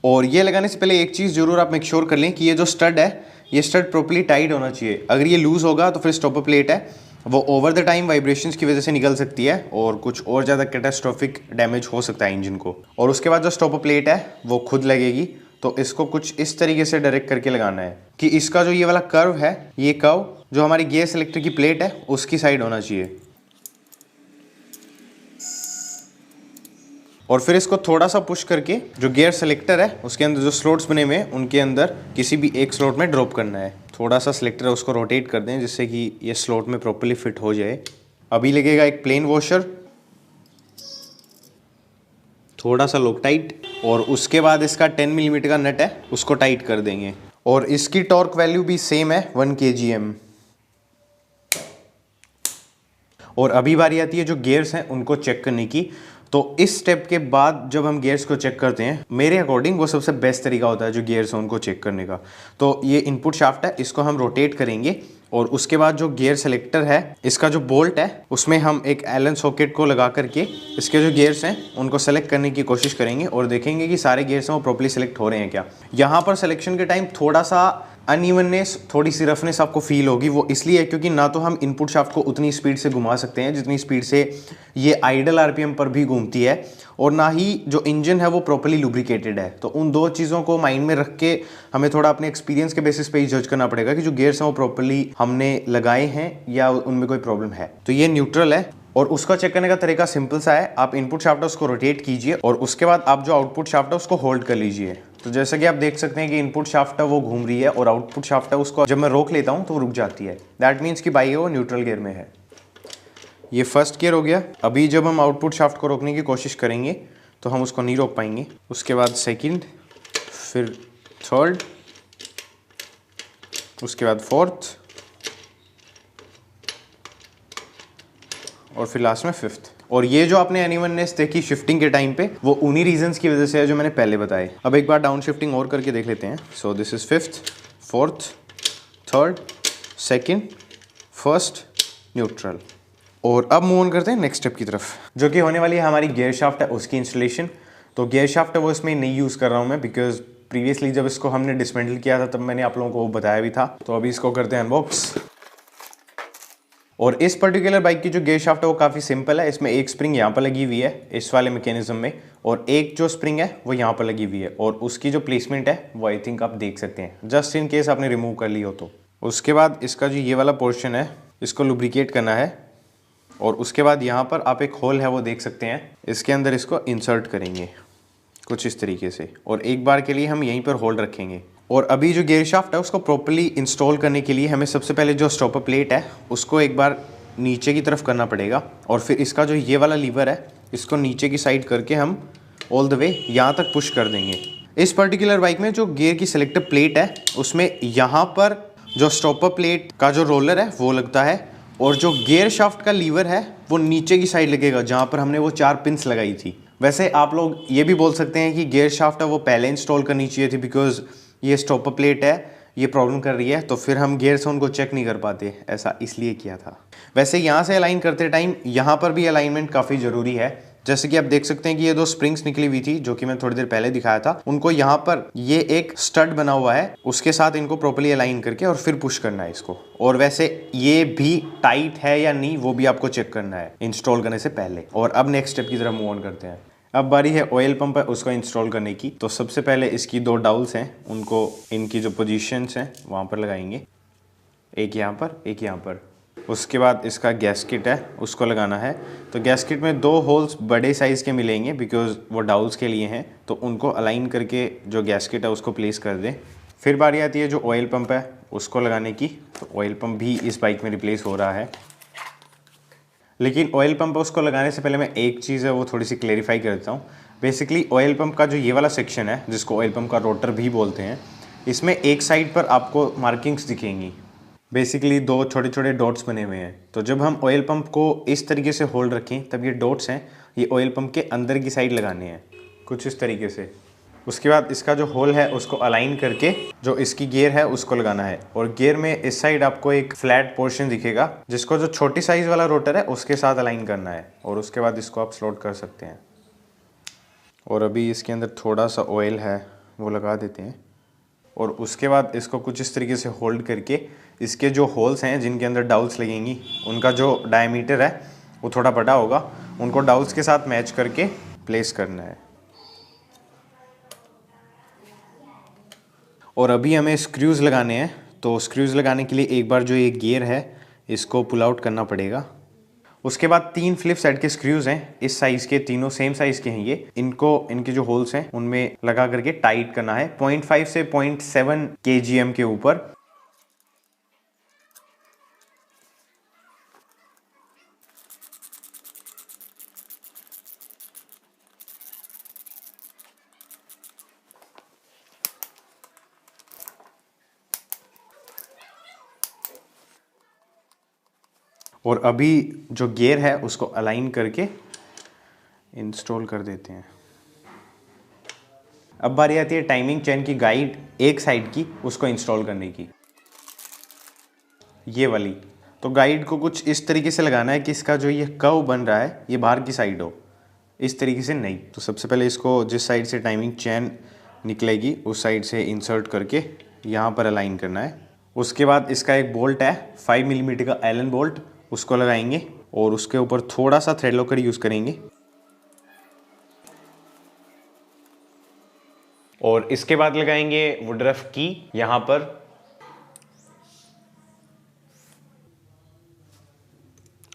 और ये लगाने से पहले एक चीज़ जरूर आप मेक श्योर कर लें कि ये जो स्टड है ये स्टड प्रॉपर्ली टाइट होना चाहिए। अगर ये लूज़ होगा तो फिर स्टॉपर प्लेट है वो ओवर द टाइम वाइब्रेशंस की वजह से निकल सकती है, और कुछ और ज़्यादा कैटास्ट्रॉफिक डैमेज हो सकता है इंजन को। और उसके बाद जो स्टॉपर प्लेट है वो खुद लगेगी, तो इसको कुछ इस तरीके से डायरेक्ट करके लगाना है कि इसका जो ये वाला कर्व है, ये कर्व जो हमारी गियर सेलेक्टर की प्लेट है उसकी साइड होना चाहिए। और फिर इसको थोड़ा सा पुश करके जो गियर सेलेक्टर है उसके अंदर जो स्लॉट्स बने हुए हैं उनके अंदर किसी भी एक स्लॉट में ड्रॉप करना है। थोड़ा सा सेलेक्टर है उसको रोटेट कर दें जिससे कि ये स्लॉट में प्रॉपर्ली फिट हो जाए। अभी लगेगा एक प्लेन वॉशर, थोड़ा सा लोक टाइट, और उसके बाद इसका 10 मिलीमीटर का नट है उसको टाइट कर देंगे। और इसकी टॉर्क वैल्यू भी सेम है 1 kgm। और अभी बारी आती है जो गियर्स हैं उनको चेक करने की। तो इस स्टेप के बाद जब हम गियर्स को चेक करते हैं, मेरे अकॉर्डिंग वो सबसे बेस्ट तरीका होता है जो गियर्स हैं उनको चेक करने का। तो ये इनपुट शाफ्ट है, इसको हम रोटेट करेंगे और उसके बाद जो गियर सेलेक्टर है, इसका जो बोल्ट है उसमें हम एक एलन सॉकेट को लगा करके इसके जो गियर्स हैं उनको सेलेक्ट करने की कोशिश करेंगे और देखेंगे कि सारे गियर्स हैं वो प्रॉपर्ली सेलेक्ट हो रहे हैं क्या। यहाँ पर सिलेक्शन के टाइम थोड़ा सा अनइवननेस, थोड़ी सी रफनेस आपको फील होगी। वो इसलिए क्योंकि ना तो हम इनपुट शाफ्ट को उतनी स्पीड से घुमा सकते हैं जितनी स्पीड से ये आइडल आरपीएम पर भी घूमती है, और ना ही जो इंजन है वो प्रॉपर्ली लुब्रिकेटेड है। तो उन दो चीज़ों को माइंड में रख के हमें थोड़ा अपने एक्सपीरियंस के बेसिस पे ही जज करना पड़ेगा कि जो गियर्स हैं वो प्रॉपर्ली हमने लगाए हैं या उनमें कोई प्रॉब्लम है। तो ये न्यूट्रल है और उसका चेक करने का तरीका सिंपल सा है। आप इनपुट शाफ्ट है उसको रोटेट कीजिए और उसके बाद आप जो आउटपुट शाफ्ट है उसको होल्ड कर लीजिए। तो जैसा कि आप देख सकते हैं कि इनपुट शाफ्ट है वो घूम रही है और आउटपुट शाफ्ट है उसको जब मैं रोक लेता हूं तो वो रुक जाती है। दैट मीन्स कि बाइक है वो न्यूट्रल गियर में है। ये फर्स्ट गियर हो गया। अभी जब हम आउटपुट शाफ्ट को रोकने की कोशिश करेंगे तो हम उसको नहीं रोक पाएंगे। उसके बाद सेकंड, फिर थर्ड, उसके बाद फोर्थ और फिर लास्ट में फिफ्थ। और ये जो आपने एनीवननेस देखी शिफ्टिंग के टाइम पे, वो उन्हीं रीजंस की वजह से है जो मैंने पहले बताए। अब एक बार डाउन शिफ्टिंग और करके देख लेते हैं। So this is fifth, fourth, third, second, first, neutral. और अब मूव ऑन करते हैं नेक्स्ट स्टेप की तरफ, जो कि होने वाली है हमारी गियर शाफ्ट है उसकी इंस्टॉलेशन। तो गियर शाफ्ट है वो इसमें नहीं यूज़ कर रहा हूँ मैं, बिकॉज प्रीवियसली जब इसको हमने डिसमेंटल किया था तब मैंने आप लोगों को बताया भी था। तो अभी इसको करते हैं अनबॉक्स। और इस पर्टिकुलर बाइक की जो गियर शाफ्ट है वो काफ़ी सिंपल है। इसमें एक स्प्रिंग यहाँ पर लगी हुई है इस वाले मैकेनिज्म में, और एक जो स्प्रिंग है वो यहाँ पर लगी हुई है, और उसकी जो प्लेसमेंट है वो आई थिंक आप देख सकते हैं, जस्ट इन केस आपने रिमूव कर ली हो तो। उसके बाद इसका जो ये वाला पोर्शन है इसको लुब्रिकेट करना है, और उसके बाद यहाँ पर आप एक होल है वो देख सकते हैं, इसके अंदर इसको इंसर्ट करेंगे कुछ इस तरीके से, और एक बार के लिए हम यहीं पर होल्ड रखेंगे। और अभी जो गियर शाफ्ट है उसको प्रॉपर्ली इंस्टॉल करने के लिए हमें सबसे पहले जो स्टॉपर प्लेट है उसको एक बार नीचे की तरफ करना पड़ेगा, और फिर इसका जो ये वाला लीवर है इसको नीचे की साइड करके हम ऑल द वे यहाँ तक पुश कर देंगे। इस पर्टिकुलर बाइक में जो गियर की सिलेक्टर प्लेट है उसमें यहाँ पर जो स्टॉपर प्लेट का जो रोलर है वो लगता है, और जो गियर शाफ्ट का लीवर है वो नीचे की साइड लगेगा जहाँ पर हमने वो 4 पिन्स लगाई थी। वैसे आप लोग ये भी बोल सकते हैं कि गियर शाफ्ट है वो पहले इंस्टॉल करनी चाहिए थी, बिकॉज ये स्टॉपर प्लेट है ये प्रॉब्लम कर रही है, तो फिर हम गियर से उनको चेक नहीं कर पाते, ऐसा इसलिए किया था। वैसे यहाँ से अलाइन करते टाइम यहाँ पर भी अलाइनमेंट काफ़ी ज़रूरी है। जैसे कि आप देख सकते हैं कि ये 2 स्प्रिंग्स निकली हुई थी जो कि मैं थोड़ी देर पहले दिखाया था, उनको यहाँ पर ये एक स्टड बना हुआ है उसके साथ इनको प्रॉपर्ली अलाइन करके और फिर पुश करना है इसको। और वैसे ये भी टाइट है या नहीं वो भी आपको चेक करना है इंस्टॉल करने से पहले। और अब नेक्स्ट स्टेप की तरफ मूव ऑन करते हैं। अब बारी है ऑयल पंप है उसको इंस्टॉल करने की। तो सबसे पहले इसकी 2 डाउल्स हैं उनको इनकी जो पोजीशंस हैं वहाँ पर लगाएंगे, एक यहाँ पर एक यहाँ पर। उसके बाद इसका गैस्केट है उसको लगाना है। तो गैस्केट में 2 होल्स बड़े साइज़ के मिलेंगे बिकॉज वो डाउल्स के लिए हैं, तो उनको अलाइन करके जो गैस्केट है उसको प्लेस कर दें। फिर बारी आती है जो ऑयल पंप है उसको लगाने की। तो ऑयल पंप भी इस बाइक में रिप्लेस हो रहा है, लेकिन ऑयल पंप उसको लगाने से पहले मैं एक चीज़ है वो थोड़ी सी क्लेरिफाई कर देता हूँ। बेसिकली ऑयल पंप का जो ये वाला सेक्शन है जिसको ऑयल पंप का रोटर भी बोलते हैं, इसमें एक साइड पर आपको मार्किंग्स दिखेंगी, बेसिकली 2 छोटे छोटे डॉट्स बने हुए हैं। तो जब हम ऑयल पंप को इस तरीके से होल्ड रखें तब ये डॉट्स हैं ये ऑयल पंप के अंदर की साइड लगाने हैं कुछ इस तरीके से। उसके बाद इसका जो होल है उसको अलाइन करके जो इसकी गियर है उसको लगाना है, और गियर में इस साइड आपको एक फ्लैट पोर्शन दिखेगा जिसको जो छोटी साइज़ वाला रोटर है उसके साथ अलाइन करना है, और उसके बाद इसको आप स्लॉट कर सकते हैं। और अभी इसके अंदर थोड़ा सा ऑयल है वो लगा देते हैं, और उसके बाद इसको कुछ इस तरीके से होल्ड करके इसके जो होल्स हैं जिनके अंदर डाउल्स लगेंगी उनका जो डायमीटर है वो थोड़ा बड़ा होगा, उनको डाउल्स के साथ मैच करके प्लेस करना है। और अभी हमें स्क्रूज़ लगाने हैं। तो स्क्रूज़ लगाने के लिए एक बार जो ये गियर है इसको पुल आउट करना पड़ेगा। उसके बाद 3 फ्लिप साइड के स्क्रूज़ हैं इस साइज़ के, तीनों सेम साइज़ के हैं ये। इनको इनके जो होल्स हैं उनमें लगा करके टाइट करना है 0.5 से 0.7 kgm के ऊपर। और अभी जो गियर है उसको अलाइन करके इंस्टॉल कर देते हैं। अब बारी आती है टाइमिंग चेन की गाइड एक साइड की उसको इंस्टॉल करने की, ये वाली। तो गाइड को कुछ इस तरीके से लगाना है कि इसका जो ये कर्व बन रहा है ये बाहर की साइड हो, इस तरीके से नहीं। तो सबसे पहले इसको जिस साइड से टाइमिंग चेन निकलेगी उस साइड से इंसर्ट करके यहाँ पर अलाइन करना है। उसके बाद इसका एक बोल्ट है 5 मिलीमीटर का एलन बोल्ट, उसको लगाएंगे और उसके ऊपर थोड़ा सा थ्रेड लॉकर यूज़ करेंगे। और इसके बाद लगाएंगे वुडरफ की यहाँ पर,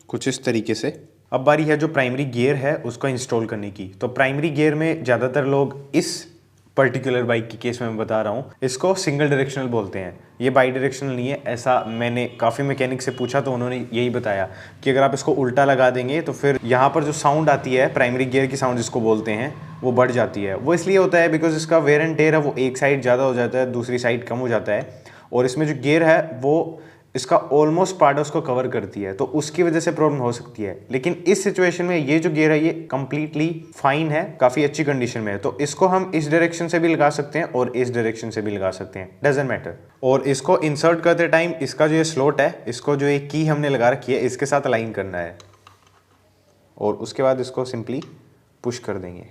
कुछ इस तरीके से। अब बारी है जो प्राइमरी गियर है उसको इंस्टॉल करने की। तो प्राइमरी गियर में ज़्यादातर लोग इस पर्टिकुलर बाइक की केस में मैं बता रहा हूँ इसको सिंगल डायरेक्शनल बोलते हैं, ये बाई डायरेक्शनल नहीं है। ऐसा मैंने काफ़ी मैकेनिक से पूछा तो उन्होंने यही बताया कि अगर आप इसको उल्टा लगा देंगे तो फिर यहाँ पर जो साउंड आती है प्राइमरी गियर की साउंड जिसको बोलते हैं वो बढ़ जाती है। वो इसलिए होता है बिकॉज इसका वेयर एंड टेयर है वो एक साइड ज़्यादा हो जाता है, दूसरी साइड कम हो जाता है, और इसमें जो गियर है वो इसका ऑलमोस्ट पार्ट है उसको कवर करती है, तो उसकी वजह से प्रॉब्लम हो सकती है। लेकिन इस सिचुएशन में ये जो गियर है ये कंप्लीटली फाइन है, काफ़ी अच्छी कंडीशन में है। तो इसको हम इस डायरेक्शन से भी लगा सकते हैं और इस डायरेक्शन से भी लगा सकते हैं, डजेंट मैटर। और इसको इंसर्ट करते टाइम इसका जो ये स्लॉट है इसको जो एक की हमने लगा रखी है इसके साथ अलाइन करना है और उसके बाद इसको सिंपली पुश कर देंगे।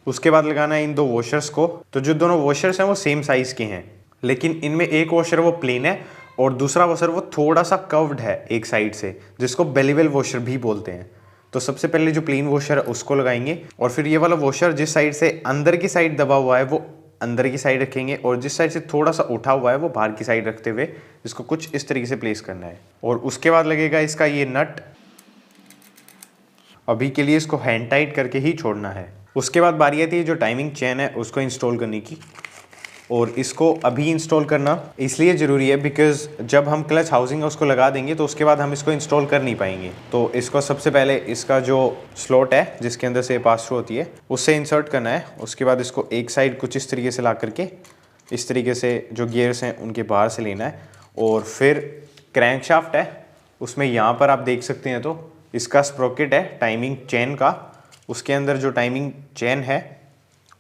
उसके बाद लगाना है इन दो वॉशर्स को। तो जो दोनों वॉशर्स हैं वो सेम साइज के हैं, लेकिन इनमें एक वॉशर वो प्लेन है और दूसरा वॉशर वो थोड़ा सा कर्व्ड है एक साइड से, जिसको बेलीवेल वॉशर भी बोलते हैं। तो सबसे पहले जो प्लेन वॉशर है उसको लगाएंगे और फिर ये वाला वॉशर जिस साइड से अंदर की साइड दबा हुआ है वो अंदर की साइड रखेंगे और जिस साइड से थोड़ा सा उठा हुआ है वो बाहर की साइड रखते हुए इसको कुछ इस तरीके से प्लेस करना है। और उसके बाद लगेगा इसका ये नट, अभी के लिए इसको हैंड टाइट करके ही छोड़ना है। उसके बाद बारी आती है जो टाइमिंग चेन है उसको इंस्टॉल करने की, और इसको अभी इंस्टॉल करना इसलिए ज़रूरी है बिकॉज जब हम क्लच हाउसिंग है उसको लगा देंगे तो उसके बाद हम इसको इंस्टॉल कर नहीं पाएंगे। तो इसको सबसे पहले इसका जो स्लॉट है जिसके अंदर से पास थ्रू होती है उससे इंसर्ट करना है। उसके बाद इसको एक साइड कुछ इस तरीके से ला करके इस तरीके से जो गियर्स हैं उनके बाहर से लेना है, और फिर क्रैंक शाफ्ट है उसमें यहाँ पर आप देख सकते हैं तो इसका स्प्रोकेट है टाइमिंग चेन का, उसके अंदर जो टाइमिंग चेन है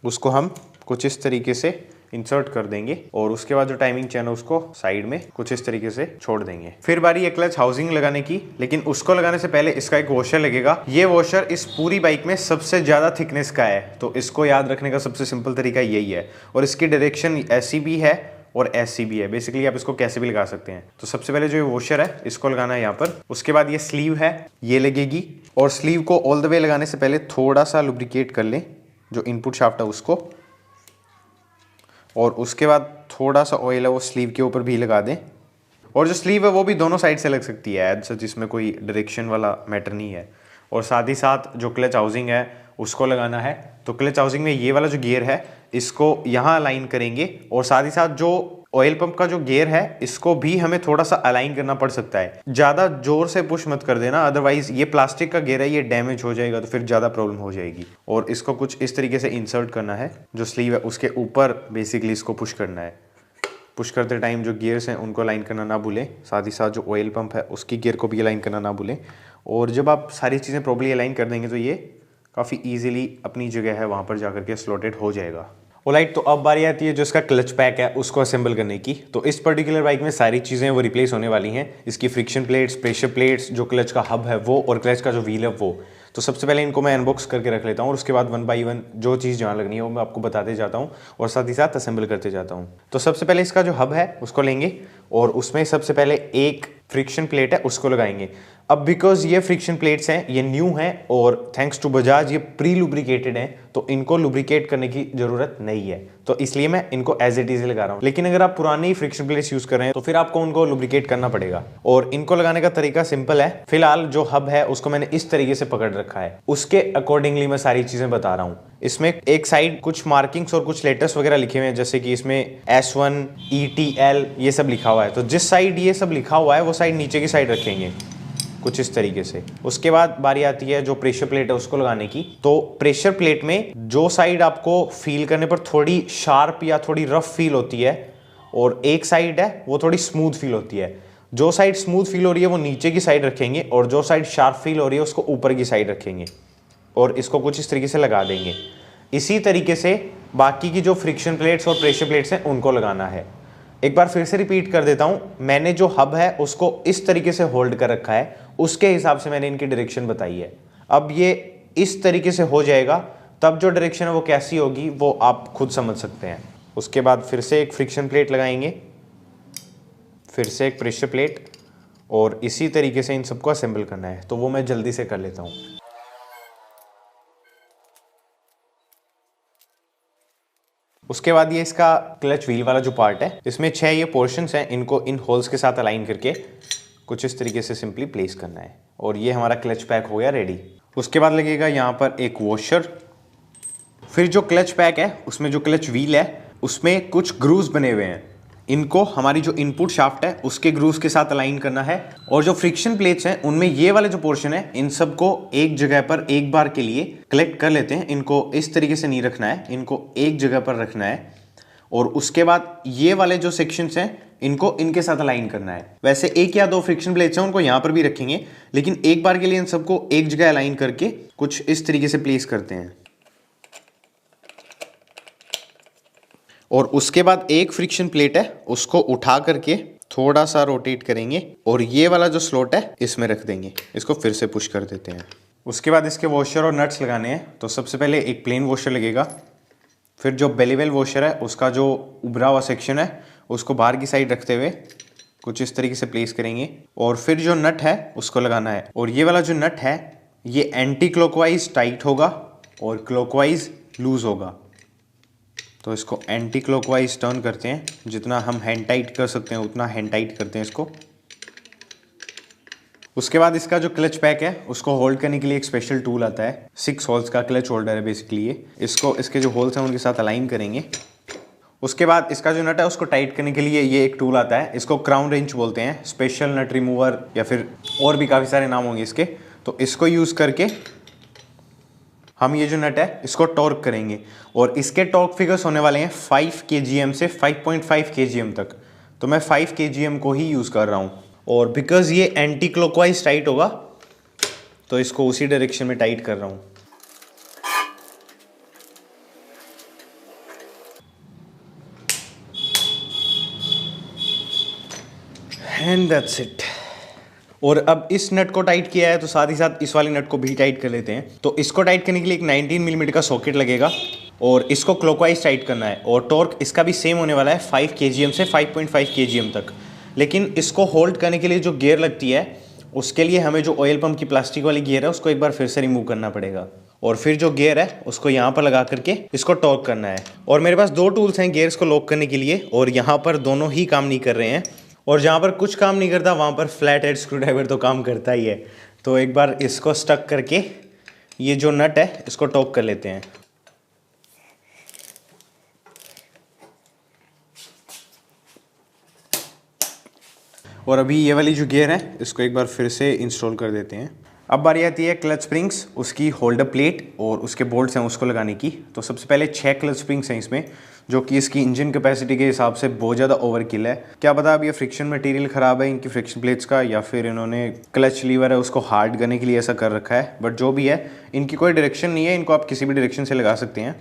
उसको हम कुछ इस तरीके से इंसर्ट कर देंगे और उसके बाद जो टाइमिंग चेन है उसको साइड में कुछ इस तरीके से छोड़ देंगे। फिर बारी है क्लच हाउसिंग लगाने की, लेकिन उसको लगाने से पहले इसका एक वॉशर लगेगा। ये वॉशर इस पूरी बाइक में सबसे ज़्यादा थिकनेस का है, तो इसको याद रखने का सबसे सिंपल तरीका यही है। और इसकी डायरेक्शन ऐसी भी है और ऐसी भी है, बेसिकली आप इसको कैसे भी लगा सकते हैं। तो सबसे पहले जो ये वॉशर है इसको लगाना है यहाँ पर। उसके बाद ये स्लीव है ये लगेगी, और स्लीव को ऑल द वे लगाने से पहले थोड़ा सा लुब्रिकेट कर लें जो इनपुट शाफ्ट है उसको, और उसके बाद थोड़ा सा ऑयल है वो स्लीव के ऊपर भी लगा दें। और जो स्लीव है वो भी दोनों साइड से लग सकती है एज सच, जिसमें कोई डायरेक्शन वाला मैटर नहीं है। और साथ ही साथ जो क्लच हाउसिंग है उसको लगाना है। तो क्लच हाउसिंग में ये वाला जो गियर है इसको यहाँ अलाइन करेंगे, और साथ ही साथ जो ऑयल पंप का जो गियर है इसको भी हमें थोड़ा सा अलाइन करना पड़ सकता है। ज़्यादा जोर से पुश मत कर देना, अदरवाइज ये प्लास्टिक का गियर है ये डैमेज हो जाएगा तो फिर ज़्यादा प्रॉब्लम हो जाएगी। और इसको कुछ इस तरीके से इंसर्ट करना है, जो स्लीव है उसके ऊपर बेसिकली इसको पुश करना है। पुश करते टाइम जो गियर्स हैं उनको अलाइन करना ना भूलें, साथ ही साथ जो ऑयल पंप है उसकी गियर को भी अलाइन करना ना भूलें। और जब आप सारी चीज़ें प्रॉपर्ली अलाइन कर देंगे तो ये काफ़ी ईजिली अपनी जगह है वहाँ पर जाकर के स्लॉटेड हो जाएगा। ऑलराइट, तो अब बारी आती है जो इसका क्लच पैक है उसको असेंबल करने की। तो इस पर्टिकुलर बाइक में सारी चीज़ें वो रिप्लेस होने वाली हैं, इसकी फ्रिक्शन प्लेट्स, प्रेशर प्लेट्स, जो क्लच का हब है वो, और क्लच का जो व्हील है वो। तो सबसे पहले इनको मैं अनबॉक्स करके रख लेता हूँ और उसके बाद 1 बाई 1 जो चीज़ जहाँ लगनी है वो मैं आपको बताते जाता हूँ और साथ ही साथ असेंबल करते जाता हूँ। तो सबसे पहले इसका जो हब है उसको लेंगे और उसमें सबसे पहले एक फ्रिक्शन प्लेट है उसको लगाएंगे। अब बिकॉज ये फ्रिक्शन प्लेट्स हैं ये न्यू हैं और थैंक्स टू बजाज ये प्री लुब्रिकेटेड हैं, तो इनको लुब्रिकेट करने की ज़रूरत नहीं है, तो इसलिए मैं इनको एज इट इज लगा रहा हूँ। लेकिन अगर आप पुरानी फ्रिक्शन प्लेट्स यूज़ कर रहे हैं तो फिर आपको उनको लुब्रिकेट करना पड़ेगा। और इनको लगाने का तरीका सिंपल है। फिलहाल जो हब है उसको मैंने इस तरीके से पकड़ रखा है, उसके अकॉर्डिंगली मैं सारी चीज़ें बता रहा हूँ। इसमें एक साइड कुछ मार्किंग्स और कुछ लेटर्स वगैरह लिखे हुए हैं, जैसे कि इसमें S1 ETL ये सब लिखा हुआ है। तो जिस साइड ये सब लिखा हुआ है वो साइड नीचे की साइड रखेंगे कुछ इस तरीके से। उसके बाद बारी आती है जो प्रेशर प्लेट है उसको लगाने की। तो प्रेशर प्लेट में जो साइड आपको फील करने पर थोड़ी शार्प या थोड़ी रफ फील होती है और एक साइड है वो थोड़ी स्मूथ फील होती है। जो साइड स्मूथ फील हो रही है वो नीचे की साइड रखेंगे और जो साइड शार्प फील हो रही है उसको ऊपर की साइड रखेंगे और इसको कुछ इस तरीके से लगा देंगे। इसी तरीके से बाकी की जो फ्रिक्शन प्लेट्स और प्रेशर प्लेट्स हैं उनको लगाना है। एक बार फिर से रिपीट कर देता हूं, मैंने जो हब है उसको इस तरीके से होल्ड कर रखा है, उसके हिसाब से मैंने इनकी डायरेक्शन बताई है। अब ये इस तरीके से हो जाएगा, तब जो डायरेक्शन है वो कैसी होगी वो आप खुद समझ सकते हैं। उसके बाद फिर से एक फ्रिक्शन प्लेट लगाएंगे, फिर से एक प्रेशर प्लेट और इसी तरीके से इन सबको असेंबल करना है। तो वो मैं जल्दी से कर लेता हूं। उसके बाद ये इसका क्लच व्हील वाला जो पार्ट है, इसमें 6 ये पोर्शंस हैं, इनको इन होल्स के साथ अलाइन करके कुछ इस तरीके से सिंपली प्लेस करना है और ये हमारा क्लच पैक हो गया रेडी। उसके बाद लगेगा यहाँ पर एक वॉशर। फिर जो क्लच पैक है उसमें जो क्लच व्हील है उसमें कुछ ग्रूव्स बने हुए हैं, इनको हमारी जो इनपुट शाफ्ट है उसके ग्रूव्स के साथ अलाइन करना है। और जो फ्रिक्शन प्लेट्स हैं उनमें ये वाले जो पोर्शन है इन सबको एक जगह पर एक बार के लिए कलेक्ट कर लेते हैं। इनको इस तरीके से नहीं रखना है, इनको एक जगह पर रखना है और उसके बाद ये वाले जो सेक्शंस हैं इनको इनके साथ अलाइन करना है। वैसे एक या दो फ्रिक्शन प्लेट्स हैं उनको यहाँ पर भी रखेंगे, लेकिन एक बार के लिए इन सबको एक जगह अलाइन करके कुछ इस तरीके से प्लेस करते हैं। और उसके बाद एक फ्रिक्शन प्लेट है उसको उठा करके थोड़ा सा रोटेट करेंगे और ये वाला जो स्लॉट है इसमें रख देंगे, इसको फिर से पुश कर देते हैं। उसके बाद इसके वॉशर और नट्स लगाने हैं। तो सबसे पहले एक प्लेन वॉशर लगेगा, फिर जो बेलीवेल वॉशर है उसका जो उभरा हुआ सेक्शन है उसको बाहर की साइड रखते हुए कुछ इस तरीके से प्लेस करेंगे और फिर जो नट है उसको लगाना है। और ये वाला जो नट है ये एंटी क्लॉकवाइज टाइट होगा और क्लॉकवाइज लूज होगा। तो इसको एंटी क्लॉकवाइज टर्न करते हैं, जितना हम हैंड टाइट कर सकते हैं उतना हैंड टाइट करते हैं इसको। उसके बाद इसका जो क्लच पैक है उसको होल्ड करने के लिए एक स्पेशल टूल आता है, 6 होल्स का क्लच होल्डर है बेसिकली ये। इसको इसके जो होल्स हैं उनके साथ अलाइन करेंगे। उसके बाद इसका जो नट है उसको टाइट करने के लिए ये एक टूल आता है, इसको क्राउन रेंच बोलते हैं, स्पेशल नट रिमूवर या फिर और भी काफ़ी सारे नाम होंगे इसके। तो इसको यूज़ करके हम ये जो नट है इसको टॉर्क करेंगे और इसके टॉर्क फिगर्स होने वाले हैं 5 kgm से 5.5 kgm तक। तो मैं 5 kgm को ही यूज़ कर रहा हूँ और बिकॉज ये एंटी क्लॉकवाइज टाइट होगा तो इसको उसी डायरेक्शन में टाइट कर रहा हूँ। And that's it. और अब इस नट को टाइट किया है तो साथ ही साथ इस वाले नट को भी टाइट कर लेते हैं। तो इसको टाइट करने के लिए एक 19 मिलीमीटर का सॉकेट लगेगा और इसको क्लॉकवाइज टाइट करना है और टॉर्क इसका भी सेम होने वाला है 5 kgm से 5.5 kgm तक। लेकिन इसको होल्ड करने के लिए जो गियर लगती है उसके लिए हमें जो ऑयल पंप की प्लास्टिक वाली गियर है उसको एक बार फिर से रिमूव करना पड़ेगा और फिर जो गियर है उसको यहाँ पर लगा करके इसको टॉर्क करना है। और मेरे पास 2 टूल्स हैं गियर्स को लॉक करने के लिए और यहाँ पर दोनों ही काम नहीं कर रहे हैं और जहाँ पर कुछ काम नहीं करता वहाँ पर फ्लैट हेड स्क्रू ड्राइवर तो काम करता ही है। तो एक बार इसको स्टक करके ये जो नट है इसको टॉर्क कर लेते हैं। और अभी ये वाली जो गियर है इसको एक बार फिर से इंस्टॉल कर देते हैं। अब बारी आती है क्लच स्प्रिंग्स, उसकी होल्डर प्लेट और उसके बोल्ट्स हैं उसको लगाने की। तो सबसे पहले 6 क्लच स्प्रिंग्स हैं इसमें, जो कि इसकी इंजन कैपेसिटी के हिसाब से बहुत ज़्यादा ओवरकिल है। क्या पता अब ये फ्रिक्शन मटेरियल ख़राब है इनकी फ्रिक्शन प्लेट्स का, या फिर इन्होंने क्लच लीवर है उसको हार्ड करने के लिए ऐसा कर रखा है। बट जो भी है इनकी कोई डायरेक्शन नहीं है, इनको आप किसी भी डायरेक्शन से लगा सकते हैं।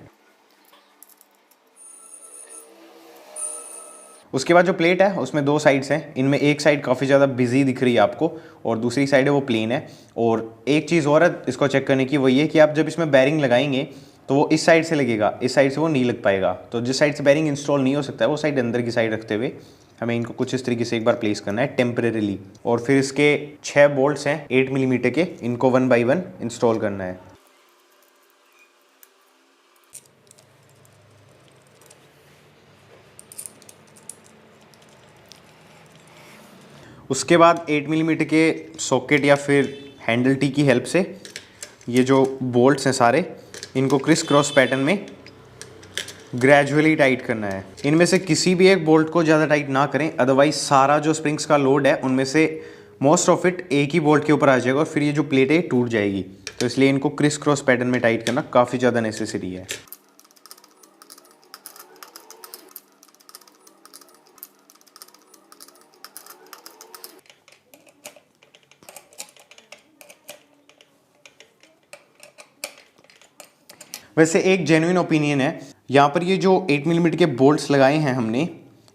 उसके बाद जो प्लेट है उसमें 2 साइड्स हैं, इनमें एक साइड काफ़ी ज़्यादा बिजी दिख रही है आपको और दूसरी साइड है वो प्लेन है। और एक चीज़ और है इसको चेक करने की, वो ये कि आप जब इसमें बैरिंग लगाएंगे तो वो इस साइड से लगेगा, इस साइड से वो नहीं लग पाएगा। तो जिस साइड से बैरिंग इंस्टॉल नहीं हो सकता है वो साइड अंदर की साइड रखते हुए हमें इनको कुछ इस तरीके से एक बार प्लेस करना है टेम्परेरीली। और फिर इसके 6 बोल्ट्स हैं 8 मिलीमीटर के, इनको 1 बाई 1 इंस्टॉल करना है। उसके बाद 8 मिलीमीटर के सॉकेट या फिर हैंडल टी की हेल्प से ये जो बोल्ट्स हैं सारे, इनको क्रिस क्रॉस पैटर्न में ग्रेजुअली टाइट करना है। इनमें से किसी भी एक बोल्ट को ज़्यादा टाइट ना करें, अदरवाइज सारा जो स्प्रिंग्स का लोड है उनमें से मोस्ट ऑफ इट एक ही बोल्ट के ऊपर आ जाएगा और फिर ये जो प्लेट है टूट जाएगी। तो इसलिए इनको क्रिस क्रॉस पैटर्न में टाइट करना काफ़ी ज़्यादा नेसेसरी है। वैसे एक जेन्युइन ओपिनियन है, यहाँ पर ये जो 8 मिलीमीटर के बोल्ट्स लगाए हैं हमने,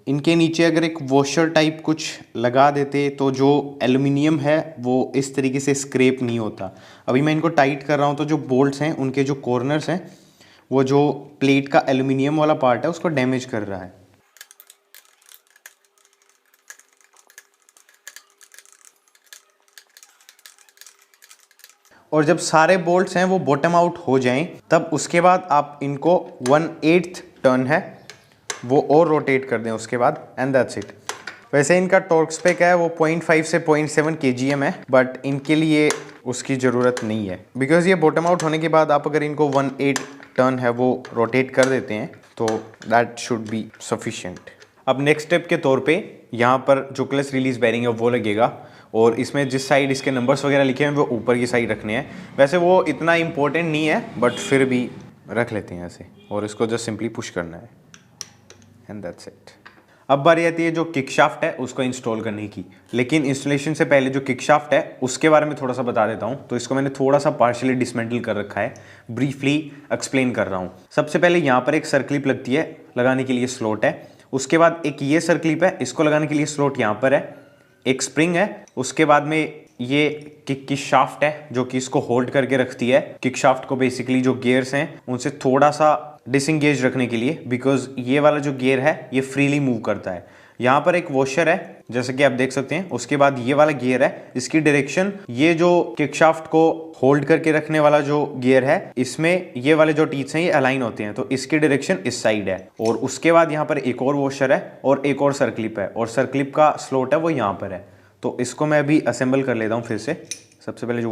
इनके नीचे अगर एक वॉशर टाइप कुछ लगा देते तो जो एल्युमिनियम है वो इस तरीके से स्क्रैप नहीं होता। अभी मैं इनको टाइट कर रहा हूँ तो जो बोल्ट्स हैं उनके जो कॉर्नर्स हैं वो जो प्लेट का एल्युमिनियम वाला पार्ट है उसको डैमेज कर रहा है। और जब सारे बोल्ट्स हैं वो बॉटम आउट हो जाएं तब उसके बाद आप इनको 1/8 टर्न है वो और रोटेट कर दें उसके बाद, एंड दैट्स इट। वैसे इनका टॉर्क स्पेक है वो 0.5 से 0.7 kgm है, बट इनके लिए उसकी ज़रूरत नहीं है बिकॉज ये बॉटम आउट होने के बाद आप अगर इनको 1/8 टर्न है वो रोटेट कर देते हैं तो दैट शुड बी सफिशिएंट। अब नेक्स्ट स्टेप के तौर पे यहाँ पर जो क्लच रिलीज बेरिंग है वो लगेगा, और इसमें जिस साइड इसके नंबर्स वगैरह लिखे हैं वो ऊपर की साइड रखने हैं। वैसे वो इतना इंपॉर्टेंट नहीं है बट फिर भी रख लेते हैं ऐसे, और इसको जस्ट सिंपली पुश करना है, एंड दैट्स इट। अब बारी आती है जो किक शाफ्ट है उसको इंस्टॉल करने की, लेकिन इंस्टॉलेशन से पहले जो किक शाफ्ट है उसके बारे में थोड़ा सा बता देता हूँ। तो इसको मैंने थोड़ा सा पार्शियली डिसमेंटल कर रखा है, ब्रीफली एक्सप्लेन कर रहा हूँ। सबसे पहले यहाँ पर एक सर्क्लिप लगती है, लगाने के लिए स्लॉट है। उसके बाद एक ये सर्क्लिप है, इसको लगाने के लिए स्लॉट यहाँ पर है। एक स्प्रिंग है, उसके बाद में ये किक की शाफ्ट है जो कि इसको होल्ड करके रखती है। किक शाफ्ट को बेसिकली जो गियर्स हैं उनसे थोड़ा सा डिसंगेज रखने के लिए, बिकॉज ये वाला जो गियर है ये फ्रीली मूव करता है। यहाँ पर एक वॉशर है जैसे कि आप देख सकते हैं। उसके बाद ये वाला गियर है, इसकी डायरेक्शन, ये जो किक शाफ्ट को होल्ड करके रखने वाला जो गियर है इसमें ये वाले जो टीथ्स हैं ये अलाइन होते हैं, तो इसकी डायरेक्शन इस साइड है। और उसके बाद यहाँ पर एक और वॉशर है और एक और सर्क्लिप है, और सर्क्लिप का स्लॉट है वो यहाँ पर है। तो इसको मैं अभी असेंबल कर लेता हूँ फिर से। सबसे पहले जो